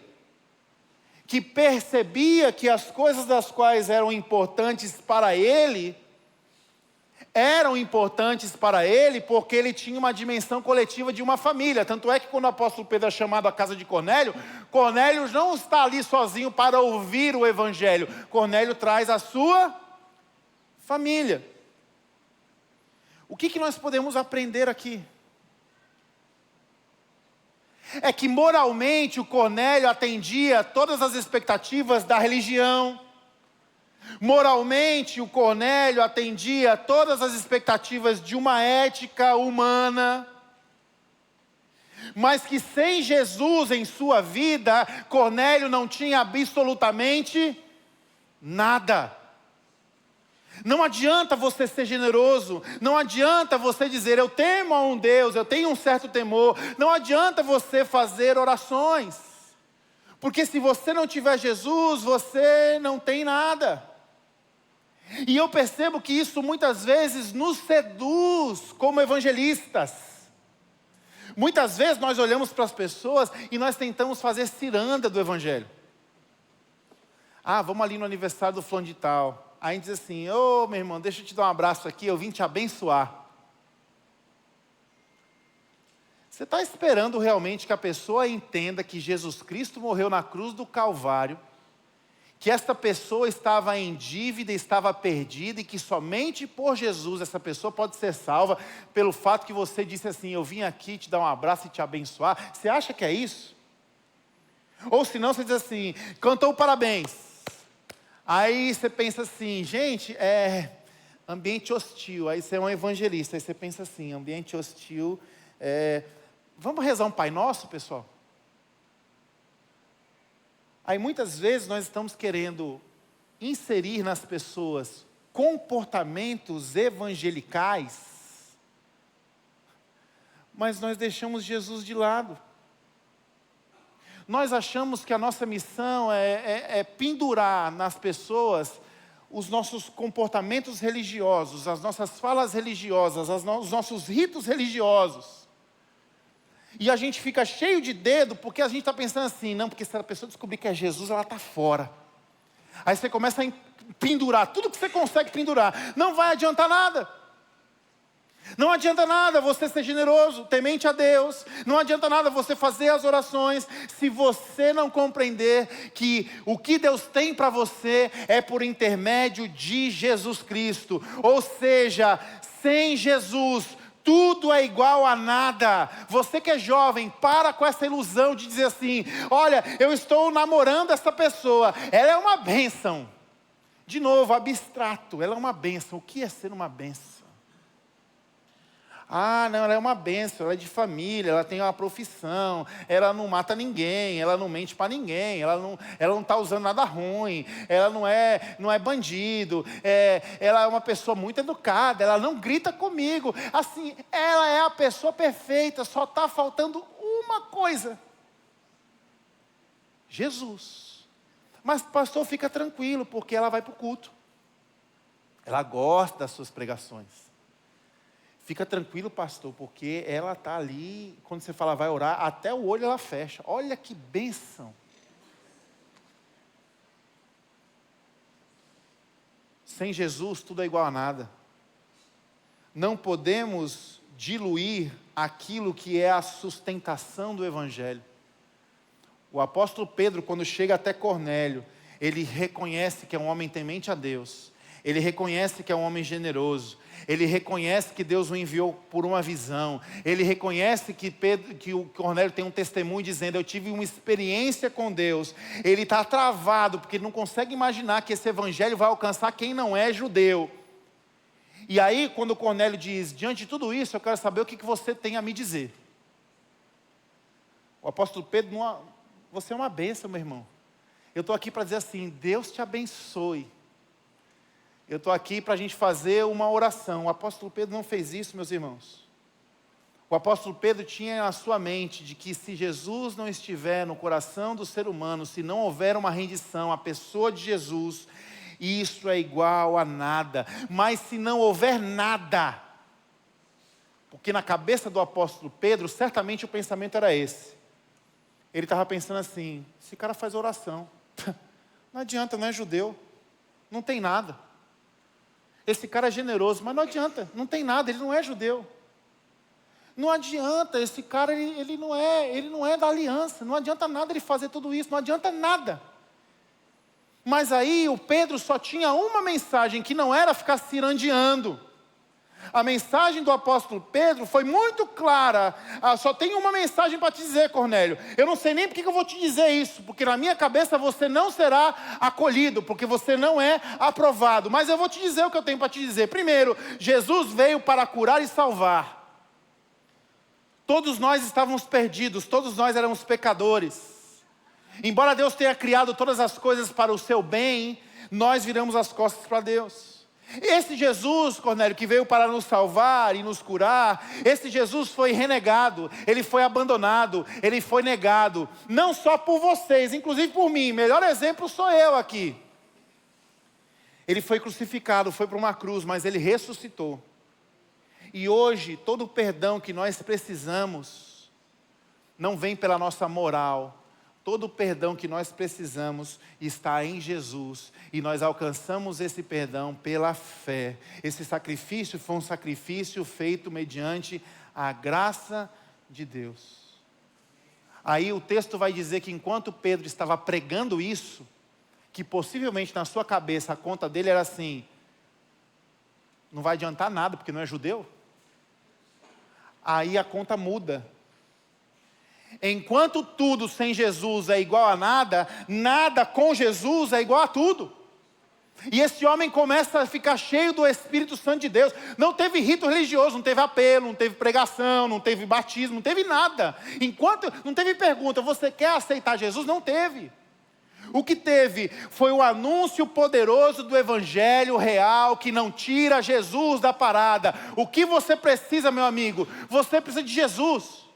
que percebia que as coisas das quais eram importantes para ele, eram importantes para ele porque ele tinha uma dimensão coletiva de uma família. Tanto é que quando o apóstolo Pedro é chamado à casa de Cornélio, Cornélio não está ali sozinho para ouvir o Evangelho. Cornélio traz a sua família. O que nós podemos aprender aqui? é que moralmente o Cornélio atendia todas as expectativas da religião. Moralmente o Cornélio atendia todas as expectativas de uma ética humana. Mas que sem Jesus em sua vida, Cornélio não tinha absolutamente nada. Não adianta você ser generoso, não adianta você dizer, eu temo a um Deus, eu tenho um certo temor, não adianta você fazer orações, porque se você não tiver Jesus, você não tem nada. E eu percebo que isso muitas vezes nos seduz como evangelistas. Muitas vezes nós olhamos para as pessoas e nós tentamos fazer ciranda do evangelho. Ah, vamos ali no aniversário do fulano de tal. Aí a gente diz assim, ô meu irmão, deixa eu te dar um abraço aqui, eu vim te abençoar. Você está esperando realmente que a pessoa entenda que Jesus Cristo morreu na cruz do Calvário, que esta pessoa estava em dívida, estava perdida, e que somente por Jesus essa pessoa pode ser salva, pelo fato que você disse assim, eu vim aqui te dar um abraço e te abençoar? Você acha que é isso? Ou se não, você diz assim, cantou parabéns. Aí você pensa assim, gente, ambiente hostil. Aí você é um evangelista, aí você pensa assim, ambiente hostil, vamos rezar um Pai Nosso, pessoal? Aí muitas vezes nós estamos querendo inserir nas pessoas comportamentos evangelicais, mas nós deixamos Jesus de lado. Nós achamos que a nossa missão é pendurar nas pessoas os nossos comportamentos religiosos, as nossas falas religiosas, os nossos ritos religiosos. E a gente fica cheio de dedo porque a gente está pensando assim, não, porque se a pessoa descobrir que é Jesus, ela está fora. Aí você começa a pendurar tudo que você consegue pendurar. Não vai adiantar nada. Não adianta nada você ser generoso, temente a Deus. Não adianta nada você fazer as orações, se você não compreender que o que Deus tem para você é por intermédio de Jesus Cristo. Ou seja, sem Jesus, tudo é igual a nada. Você que é jovem, para com essa ilusão de dizer assim, olha, eu estou namorando essa pessoa, ela é uma bênção. De novo, abstrato, ela é uma bênção. O que é ser uma bênção? Ah, não, ela é uma bênção, ela é de família, ela tem uma profissão, ela não mata ninguém, ela não mente para ninguém, ela não está usando nada ruim, ela não é bandido, ela é uma pessoa muito educada, ela não grita comigo. Assim, ela é a pessoa perfeita, só está faltando uma coisa: Jesus. Mas pastor, fica tranquilo, porque ela vai para o culto, ela gosta das suas pregações. Fica tranquilo, pastor, porque ela está ali, quando você fala vai orar, até o olho ela fecha. Olha que bênção. Sem Jesus, tudo é igual a nada. Não podemos diluir aquilo que é a sustentação do Evangelho. O apóstolo Pedro, quando chega até Cornélio, ele reconhece que é um homem temente a Deus. Ele reconhece que é um homem generoso. Ele reconhece que Deus o enviou por uma visão. Ele reconhece que o Cornélio tem um testemunho dizendo, eu tive uma experiência com Deus. Ele está travado, porque ele não consegue imaginar que esse evangelho vai alcançar quem não é judeu. E aí, quando o Cornélio diz, diante de tudo isso, eu quero saber o que você tem a me dizer. O apóstolo Pedro, você é uma bênção, meu irmão. Eu estou aqui para dizer assim, Deus te abençoe. Eu estou aqui para a gente fazer uma oração. O apóstolo Pedro não fez isso, meus irmãos. O apóstolo Pedro tinha na sua mente de que se Jesus não estiver no coração do ser humano, se não houver uma rendição à pessoa de Jesus, isso é igual a nada. Mas se não houver nada, porque na cabeça do apóstolo Pedro, certamente o pensamento era esse. Ele estava pensando assim, esse cara faz oração. Não adianta, não é judeu. Não tem nada. Esse cara é generoso, mas não adianta, não tem nada, ele não é judeu. Não adianta, esse cara, ele não é da aliança, não adianta nada ele fazer tudo isso, não adianta nada. Mas aí o Pedro só tinha uma mensagem, que não era ficar cirandeando. A mensagem do apóstolo Pedro foi muito clara. Só tenho uma mensagem para te dizer, Cornélio. Eu não sei nem porque que eu vou te dizer isso, porque na minha cabeça você não será acolhido, porque você não é aprovado. Mas eu vou te dizer o que eu tenho para te dizer. Primeiro, Jesus veio para curar e salvar. Todos nós estávamos perdidos, todos nós éramos pecadores. Embora Deus tenha criado todas as coisas para o seu bem, nós viramos as costas para Deus. Esse Jesus, Cornélio, que veio para nos salvar e nos curar, esse Jesus foi renegado, ele foi abandonado, ele foi negado, não só por vocês, inclusive por mim. Melhor exemplo sou eu aqui. Ele foi crucificado, foi para uma cruz, mas ele ressuscitou. E hoje, todo o perdão que nós precisamos, não vem pela nossa moral. Todo o perdão que nós precisamos está em Jesus. E nós alcançamos esse perdão pela fé. Esse sacrifício foi um sacrifício feito mediante a graça de Deus. Aí o texto vai dizer que enquanto Pedro estava pregando isso, que possivelmente na sua cabeça a conta dele era assim: não vai adiantar nada porque não é judeu. Aí a conta muda. Enquanto tudo sem Jesus é igual a nada, nada com Jesus é igual a tudo. E esse homem começa a ficar cheio do Espírito Santo de Deus. Não teve rito religioso, não teve apelo, não teve pregação, não teve batismo, não teve nada. Não teve pergunta: você quer aceitar Jesus? Não teve. O que teve foi o anúncio poderoso do Evangelho real, que não tira Jesus da parada. O que você precisa, meu amigo? Você precisa de Jesus.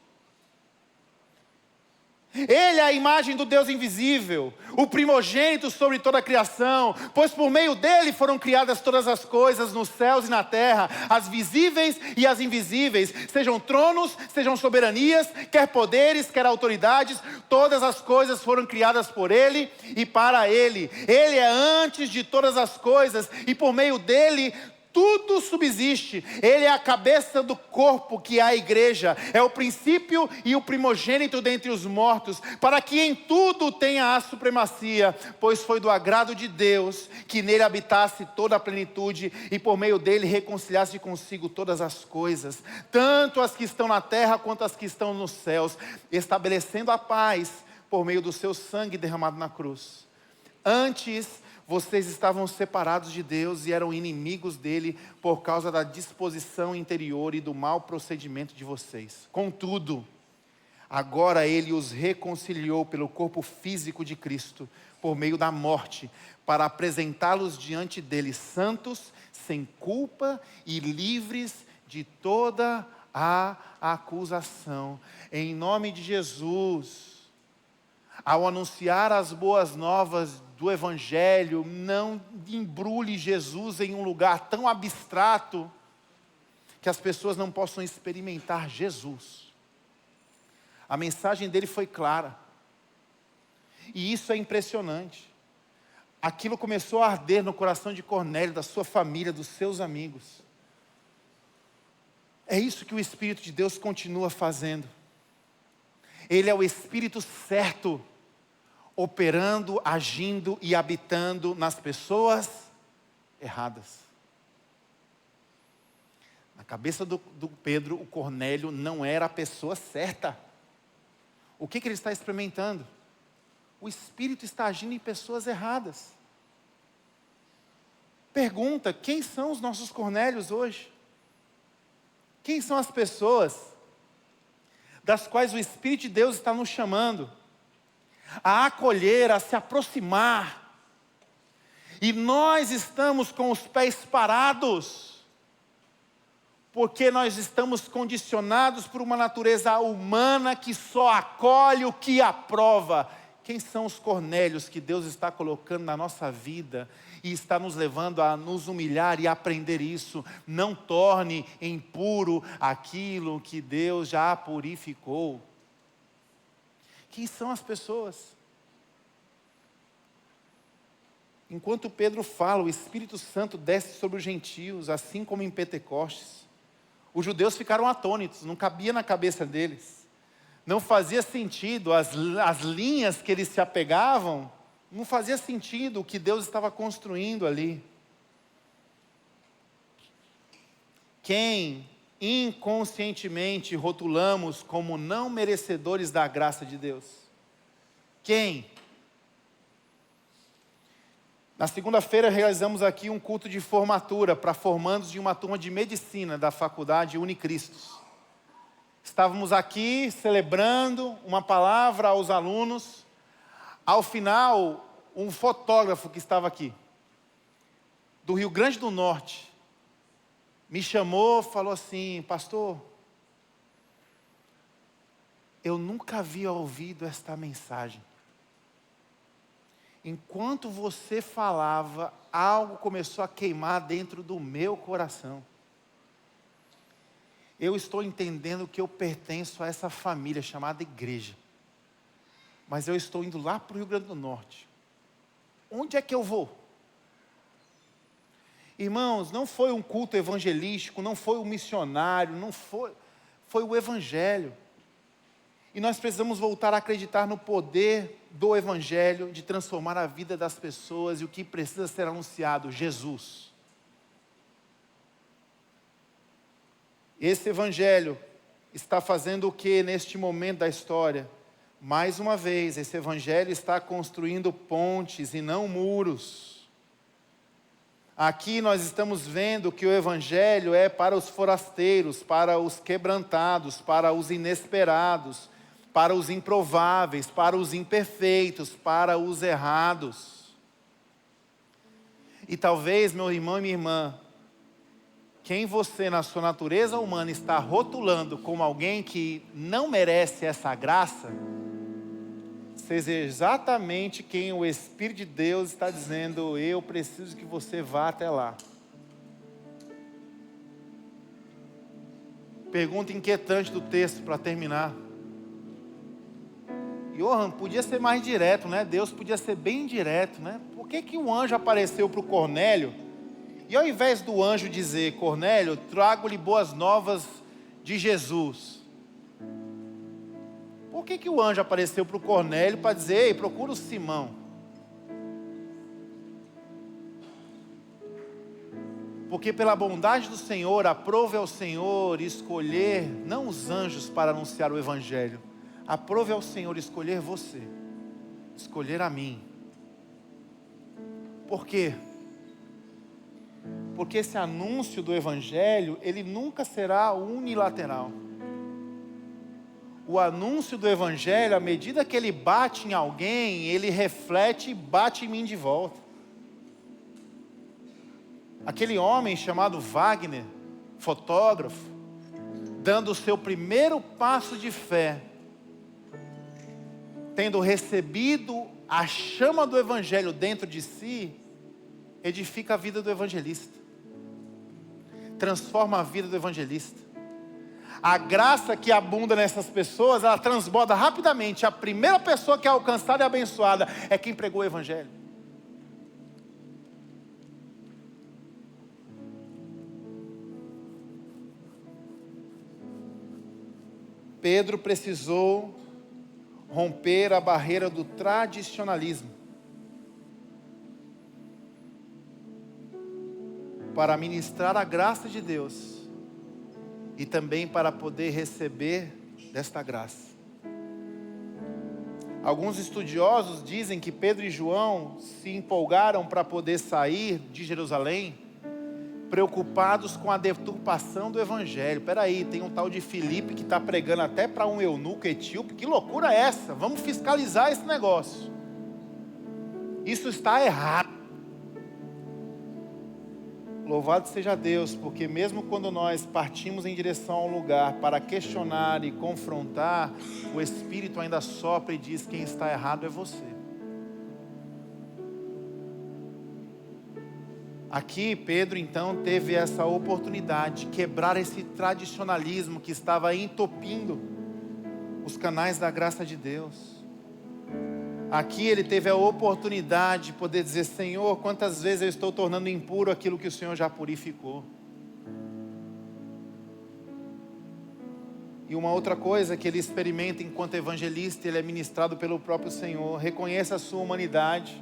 Ele é a imagem do Deus invisível, o primogênito sobre toda a criação, pois por meio dele foram criadas todas as coisas nos céus e na terra, as visíveis e as invisíveis, sejam tronos, sejam soberanias, quer poderes, quer autoridades, todas as coisas foram criadas por ele e para ele. Ele é antes de todas as coisas e por meio dele tudo subsiste. Ele é a cabeça do corpo, que é a igreja. É o princípio e o primogênito dentre os mortos, para que em tudo tenha a supremacia, pois foi do agrado de Deus que nele habitasse toda a plenitude e por meio dele reconciliasse consigo todas as coisas, tanto as que estão na terra quanto as que estão nos céus, estabelecendo a paz por meio do seu sangue derramado na cruz. Antes vocês estavam separados de Deus e eram inimigos dele por causa da disposição interior e do mau procedimento de vocês. Contudo, agora ele os reconciliou pelo corpo físico de Cristo, por meio da morte, para apresentá-los diante dele santos, sem culpa e livres de toda a acusação. Em nome de Jesus, ao anunciar as boas novas do Evangelho, não embrulhe Jesus em um lugar tão abstrato que as pessoas não possam experimentar Jesus. A mensagem dele foi clara. E isso é impressionante. Aquilo começou a arder no coração de Cornélio, da sua família, dos seus amigos. É isso que o Espírito de Deus continua fazendo. Ele é o Espírito certo, operando, agindo e habitando nas pessoas erradas. Na cabeça do Pedro, o Cornélio não era a pessoa certa. O que ele está experimentando? O Espírito está agindo em pessoas erradas. Pergunta: quem são os nossos Cornélios hoje? Quem são as pessoas das quais o Espírito de Deus está nos chamando a acolher, a se aproximar, e nós estamos com os pés parados, porque nós estamos condicionados por uma natureza humana que só acolhe o que aprova. Quem são os Cornélios que Deus está colocando na nossa vida e está nos levando a nos humilhar e aprender isso? Não torne impuro aquilo que Deus já purificou. Quem são as pessoas? Enquanto Pedro fala, o Espírito Santo desce sobre os gentios, assim como em Pentecostes. Os judeus ficaram atônitos, não cabia na cabeça deles. Não fazia sentido, as linhas que eles se apegavam, não fazia sentido o que Deus estava construindo ali. quem inconscientemente rotulamos como não merecedores da graça de Deus? Quem? Na segunda-feira realizamos aqui um culto de formatura para formandos de uma turma de medicina da faculdade Unicristos. Estávamos aqui celebrando uma palavra aos alunos. Ao final, um fotógrafo que estava aqui, do Rio Grande do Norte, me chamou, falou assim: pastor, eu nunca havia ouvido esta mensagem. Enquanto você falava, algo começou a queimar dentro do meu coração. Eu estou entendendo que eu pertenço a essa família chamada igreja. Mas eu estou indo lá para o Rio Grande do Norte. Onde é que eu vou? Irmãos, não foi um culto evangelístico, não foi um missionário, foi o Evangelho. E nós precisamos voltar a acreditar no poder do Evangelho, de transformar a vida das pessoas, e o que precisa ser anunciado: Jesus. Esse Evangelho está fazendo o que neste momento da história? Mais uma vez, esse Evangelho está construindo pontes e não muros. Aqui nós estamos vendo que o Evangelho é para os forasteiros, para os quebrantados, para os inesperados, para os improváveis, para os imperfeitos, para os errados. E talvez, meu irmão e minha irmã, quem você na sua natureza humana está rotulando como alguém que não merece essa graça, seja exatamente quem o Espírito de Deus está dizendo: eu preciso que você vá até lá. Pergunta inquietante do texto para terminar. Johan, podia ser mais direto, né? Deus podia ser bem direto, né? Por que um anjo apareceu para o Cornélio, e ao invés do anjo dizer: Cornélio, trago-lhe boas novas de Jesus? Por que o anjo apareceu para o Cornélio para dizer: ei, procura o Simão? Porque pela bondade do Senhor, aprove ao Senhor escolher, não os anjos para anunciar o Evangelho, aprove ao Senhor escolher você, escolher a mim. Por quê? Porque esse anúncio do Evangelho, ele nunca será unilateral. O anúncio do Evangelho, à medida que ele bate em alguém, ele reflete e bate em mim de volta. Aquele homem chamado Wagner, fotógrafo, dando o seu primeiro passo de fé, tendo recebido a chama do Evangelho dentro de si, edifica a vida do evangelista, transforma a vida do evangelista. A graça que abunda nessas pessoas, ela transborda rapidamente. A primeira pessoa que é alcançada e abençoada é quem pregou o Evangelho. Pedro precisou romper a barreira do tradicionalismo para ministrar a graça de Deus e também para poder receber desta graça. Alguns estudiosos dizem que Pedro e João se empolgaram para poder sair de Jerusalém, preocupados com a deturpação do Evangelho. Peraí, tem um tal de Filipe que está pregando até para um eunuco etíope. Que loucura é essa? Vamos fiscalizar esse negócio. Isso está errado. Louvado seja Deus, porque mesmo quando nós partimos em direção a um lugar para questionar e confrontar, o Espírito ainda sopra e diz: quem está errado é você. Aqui Pedro então teve essa oportunidade de quebrar esse tradicionalismo que estava entopindo os canais da graça de Deus. Aqui ele teve a oportunidade de poder dizer: Senhor, quantas vezes eu estou tornando impuro aquilo que o Senhor já purificou. E uma outra coisa que ele experimenta enquanto evangelista, ele é ministrado pelo próprio Senhor: reconheça a sua humanidade.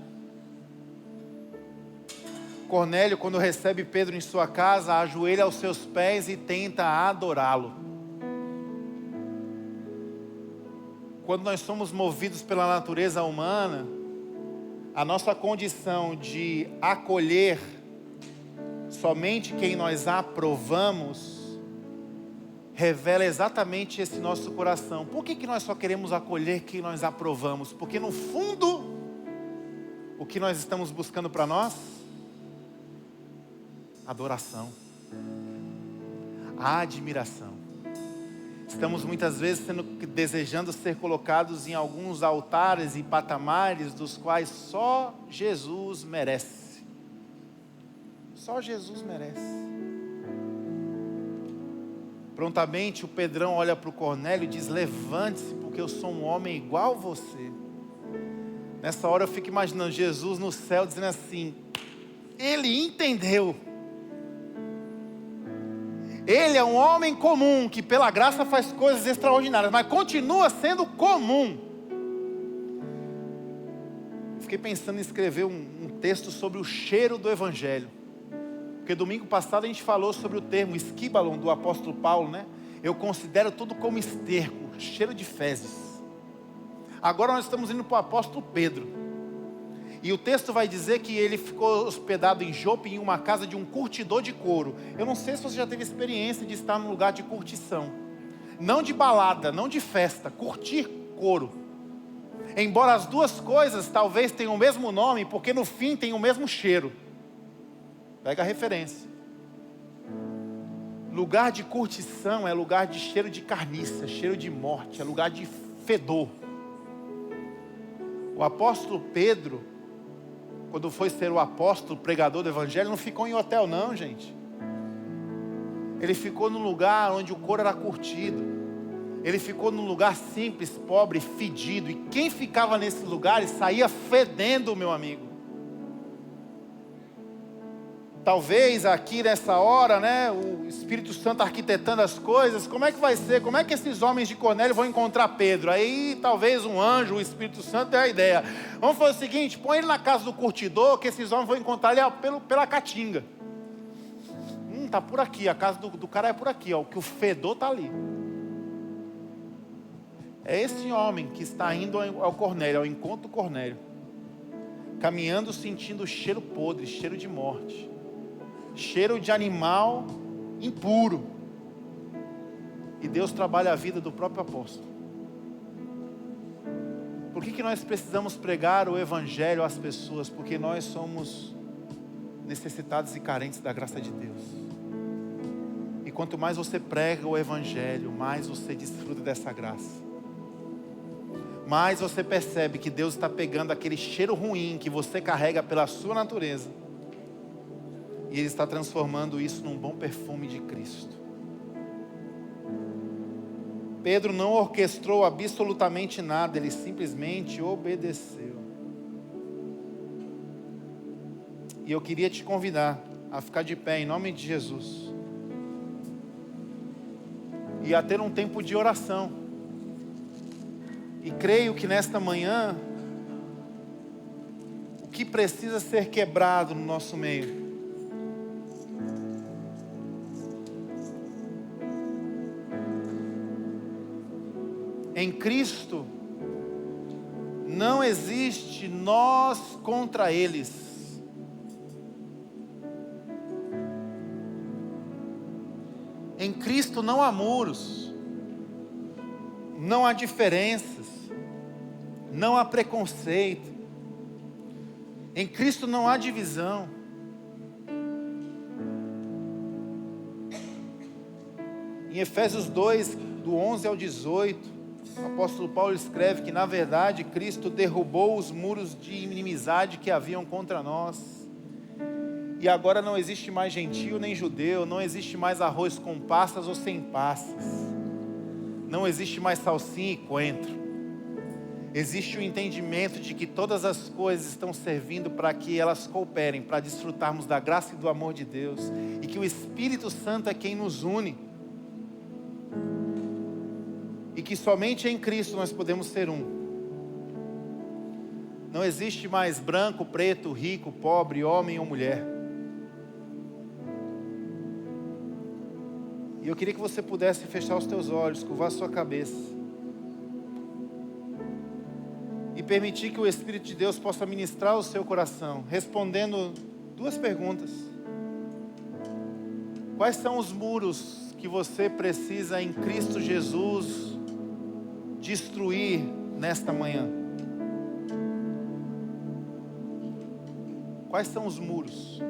Cornélio, quando recebe Pedro em sua casa, ajoelha aos seus pés e tenta adorá-lo. Quando nós somos movidos pela natureza humana, a nossa condição de acolher somente quem nós aprovamos revela exatamente esse nosso coração. Por que nós só queremos acolher quem nós aprovamos? Porque no fundo, o que nós estamos buscando para nós? Adoração, admiração. Estamos muitas vezes desejando ser colocados em alguns altares e patamares dos quais só Jesus merece. Só Jesus merece. Prontamente o Pedrão olha para o Cornélio e diz: levante-se, porque eu sou um homem igual a você. Nessa hora eu fico imaginando Jesus no céu dizendo assim: ele entendeu. Ele é um homem comum, que pela graça faz coisas extraordinárias, mas continua sendo comum. Fiquei pensando em escrever um texto sobre o cheiro do Evangelho. Porque domingo passado a gente falou sobre o termo esquibalon do apóstolo Paulo, né? Eu considero tudo como esterco, cheiro de fezes. Agora nós estamos indo para o apóstolo Pedro. E o texto vai dizer que ele ficou hospedado em Jope, em uma casa de um curtidor de couro. Eu não sei se você já teve experiência de estar num lugar de curtição. Não de balada, não de festa, curtir couro. Embora as duas coisas talvez tenham o mesmo nome, porque no fim tem o mesmo cheiro. Pega a referência. Lugar de curtição é lugar de cheiro de carniça, cheiro de morte, é lugar de fedor. O apóstolo Pedro, quando foi ser o apóstolo, pregador do evangelho, não ficou em hotel não, gente. Ele ficou num lugar onde o couro era curtido. Ele ficou num lugar simples, pobre, fedido. E quem ficava nesses lugares saía fedendo, meu amigo. Talvez aqui nessa hora, né, o Espírito Santo arquitetando as coisas, como é que vai ser? Como é que esses homens de Cornélio vão encontrar Pedro? Aí talvez um anjo, o Espírito Santo dê a ideia. Vamos fazer o seguinte, põe ele na casa do curtidor, que esses homens vão encontrar ele pela caatinga. Tá por aqui, a casa do cara é por aqui, ó, que o fedor tá ali. É esse homem que está indo ao Cornélio, ao encontro do Cornélio, caminhando sentindo o cheiro podre, cheiro de morte. Cheiro de animal impuro. E Deus trabalha a vida do próprio apóstolo. Por que nós precisamos pregar o Evangelho às pessoas? Porque nós somos necessitados e carentes da graça de Deus. E quanto mais você prega o Evangelho, mais você desfruta dessa graça. Mais você percebe que Deus está pegando aquele cheiro ruim que você carrega pela sua natureza, e Ele está transformando isso num bom perfume de Cristo. Pedro não orquestrou absolutamente nada, ele simplesmente obedeceu. E eu queria te convidar a ficar de pé em nome de Jesus. E a ter um tempo de oração. E creio que nesta manhã, o que precisa ser quebrado no nosso meio em Cristo, não existe nós contra eles. Em Cristo não há muros, não há diferenças, não há preconceito. Em Cristo não há divisão. Em Efésios 2, do 11 ao 18, o apóstolo Paulo escreve que, na verdade, Cristo derrubou os muros de inimizade que haviam contra nós. E agora não existe mais gentio nem judeu, não existe mais arroz com passas ou sem passas. Não existe mais salsinha e coentro. Existe o entendimento de que todas as coisas estão servindo para que elas cooperem, para desfrutarmos da graça e do amor de Deus. E que o Espírito Santo é quem nos une. E que somente em Cristo nós podemos ser um. Não existe mais branco, preto, rico, pobre, homem ou mulher. eu queria que você pudesse fechar os teus olhos, curvar a sua cabeça e permitir que o Espírito de Deus possa ministrar o seu coração, respondendo 2 perguntas. Quais são os muros que você precisa em Cristo Jesus destruir nesta manhã? Quais são os muros?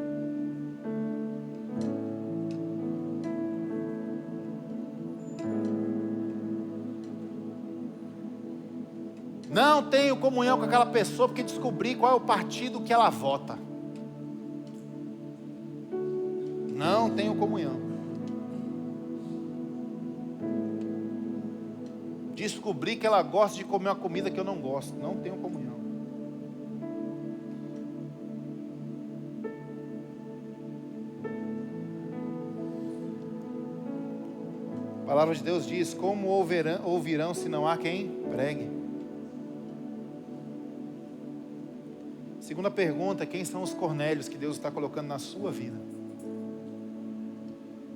Não tenho comunhão com aquela pessoa porque descobri qual é o partido que ela vota. Não tenho comunhão. Descobri que ela gosta de comer uma comida que eu não gosto. Não tenho comunhão. A palavra de Deus diz: como ouvirão se não há quem pregue? Segunda pergunta: quem são os Cornélios que Deus está colocando na sua vida?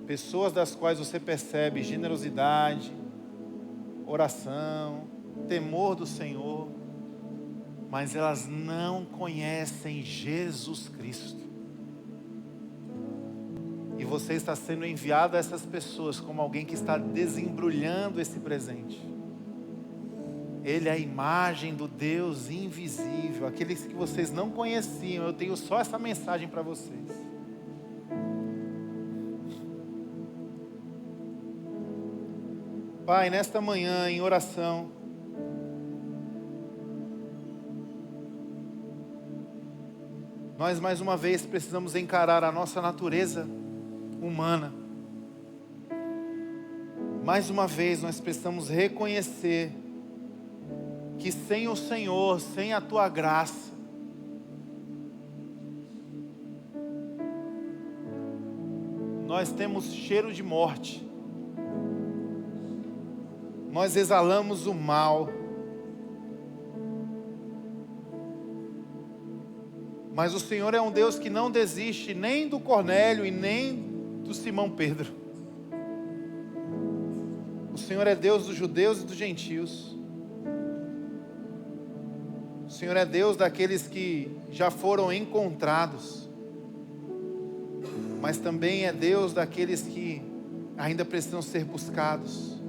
Pessoas das quais você percebe generosidade, oração, temor do Senhor, mas elas não conhecem Jesus Cristo. E você está sendo enviado a essas pessoas como alguém que está desembrulhando esse presente. Ele é a imagem do Deus invisível, aqueles que vocês não conheciam. Eu tenho só essa mensagem para vocês. Pai, nesta manhã, em oração, nós mais uma vez precisamos encarar a nossa natureza humana. Mais uma vez nós precisamos reconhecer que sem o Senhor, sem a Tua graça, nós temos cheiro de morte, nós exalamos o mal, mas o Senhor é um Deus que não desiste nem do Cornélio e nem do Simão Pedro. O Senhor é Deus dos judeus e dos gentios. O Senhor é Deus daqueles que já foram encontrados, mas também é Deus daqueles que ainda precisam ser buscados.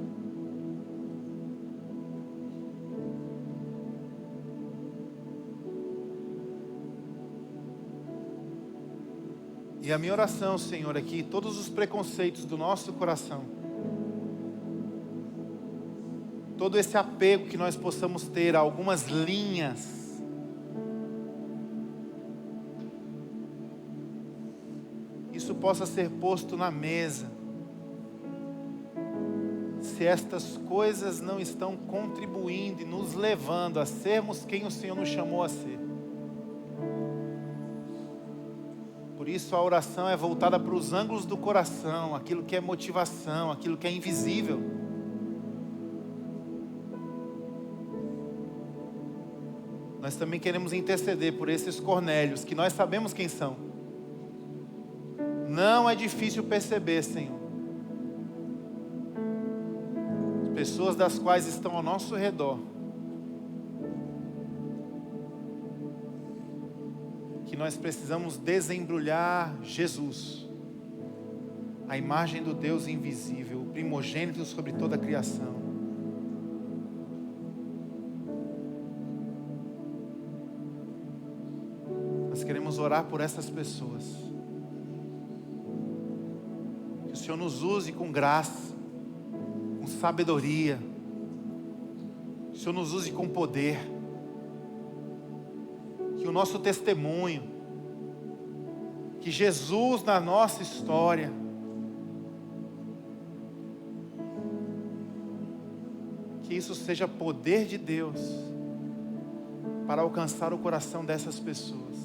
E a minha oração, Senhor, é que todos os preconceitos do nosso coração, todo esse apego que nós possamos ter a algumas linhas, isso possa ser posto na mesa. Se estas coisas não estão contribuindo e nos levando a sermos quem o Senhor nos chamou a ser. Por isso a oração é voltada para os ângulos do coração, aquilo que é motivação, aquilo que é invisível. Nós também queremos interceder por esses Cornélios, que nós sabemos quem são. Não é difícil perceber, Senhor. Pessoas das quais estão ao nosso redor, que nós precisamos desembrulhar Jesus, a imagem do Deus invisível, o primogênito sobre toda a criação. Nós queremos orar por essas pessoas. Que o Senhor nos use com graça, com sabedoria. Que o Senhor nos use com poder. Que o nosso testemunho, que Jesus na nossa história, que isso seja poder de Deus para alcançar o coração dessas pessoas.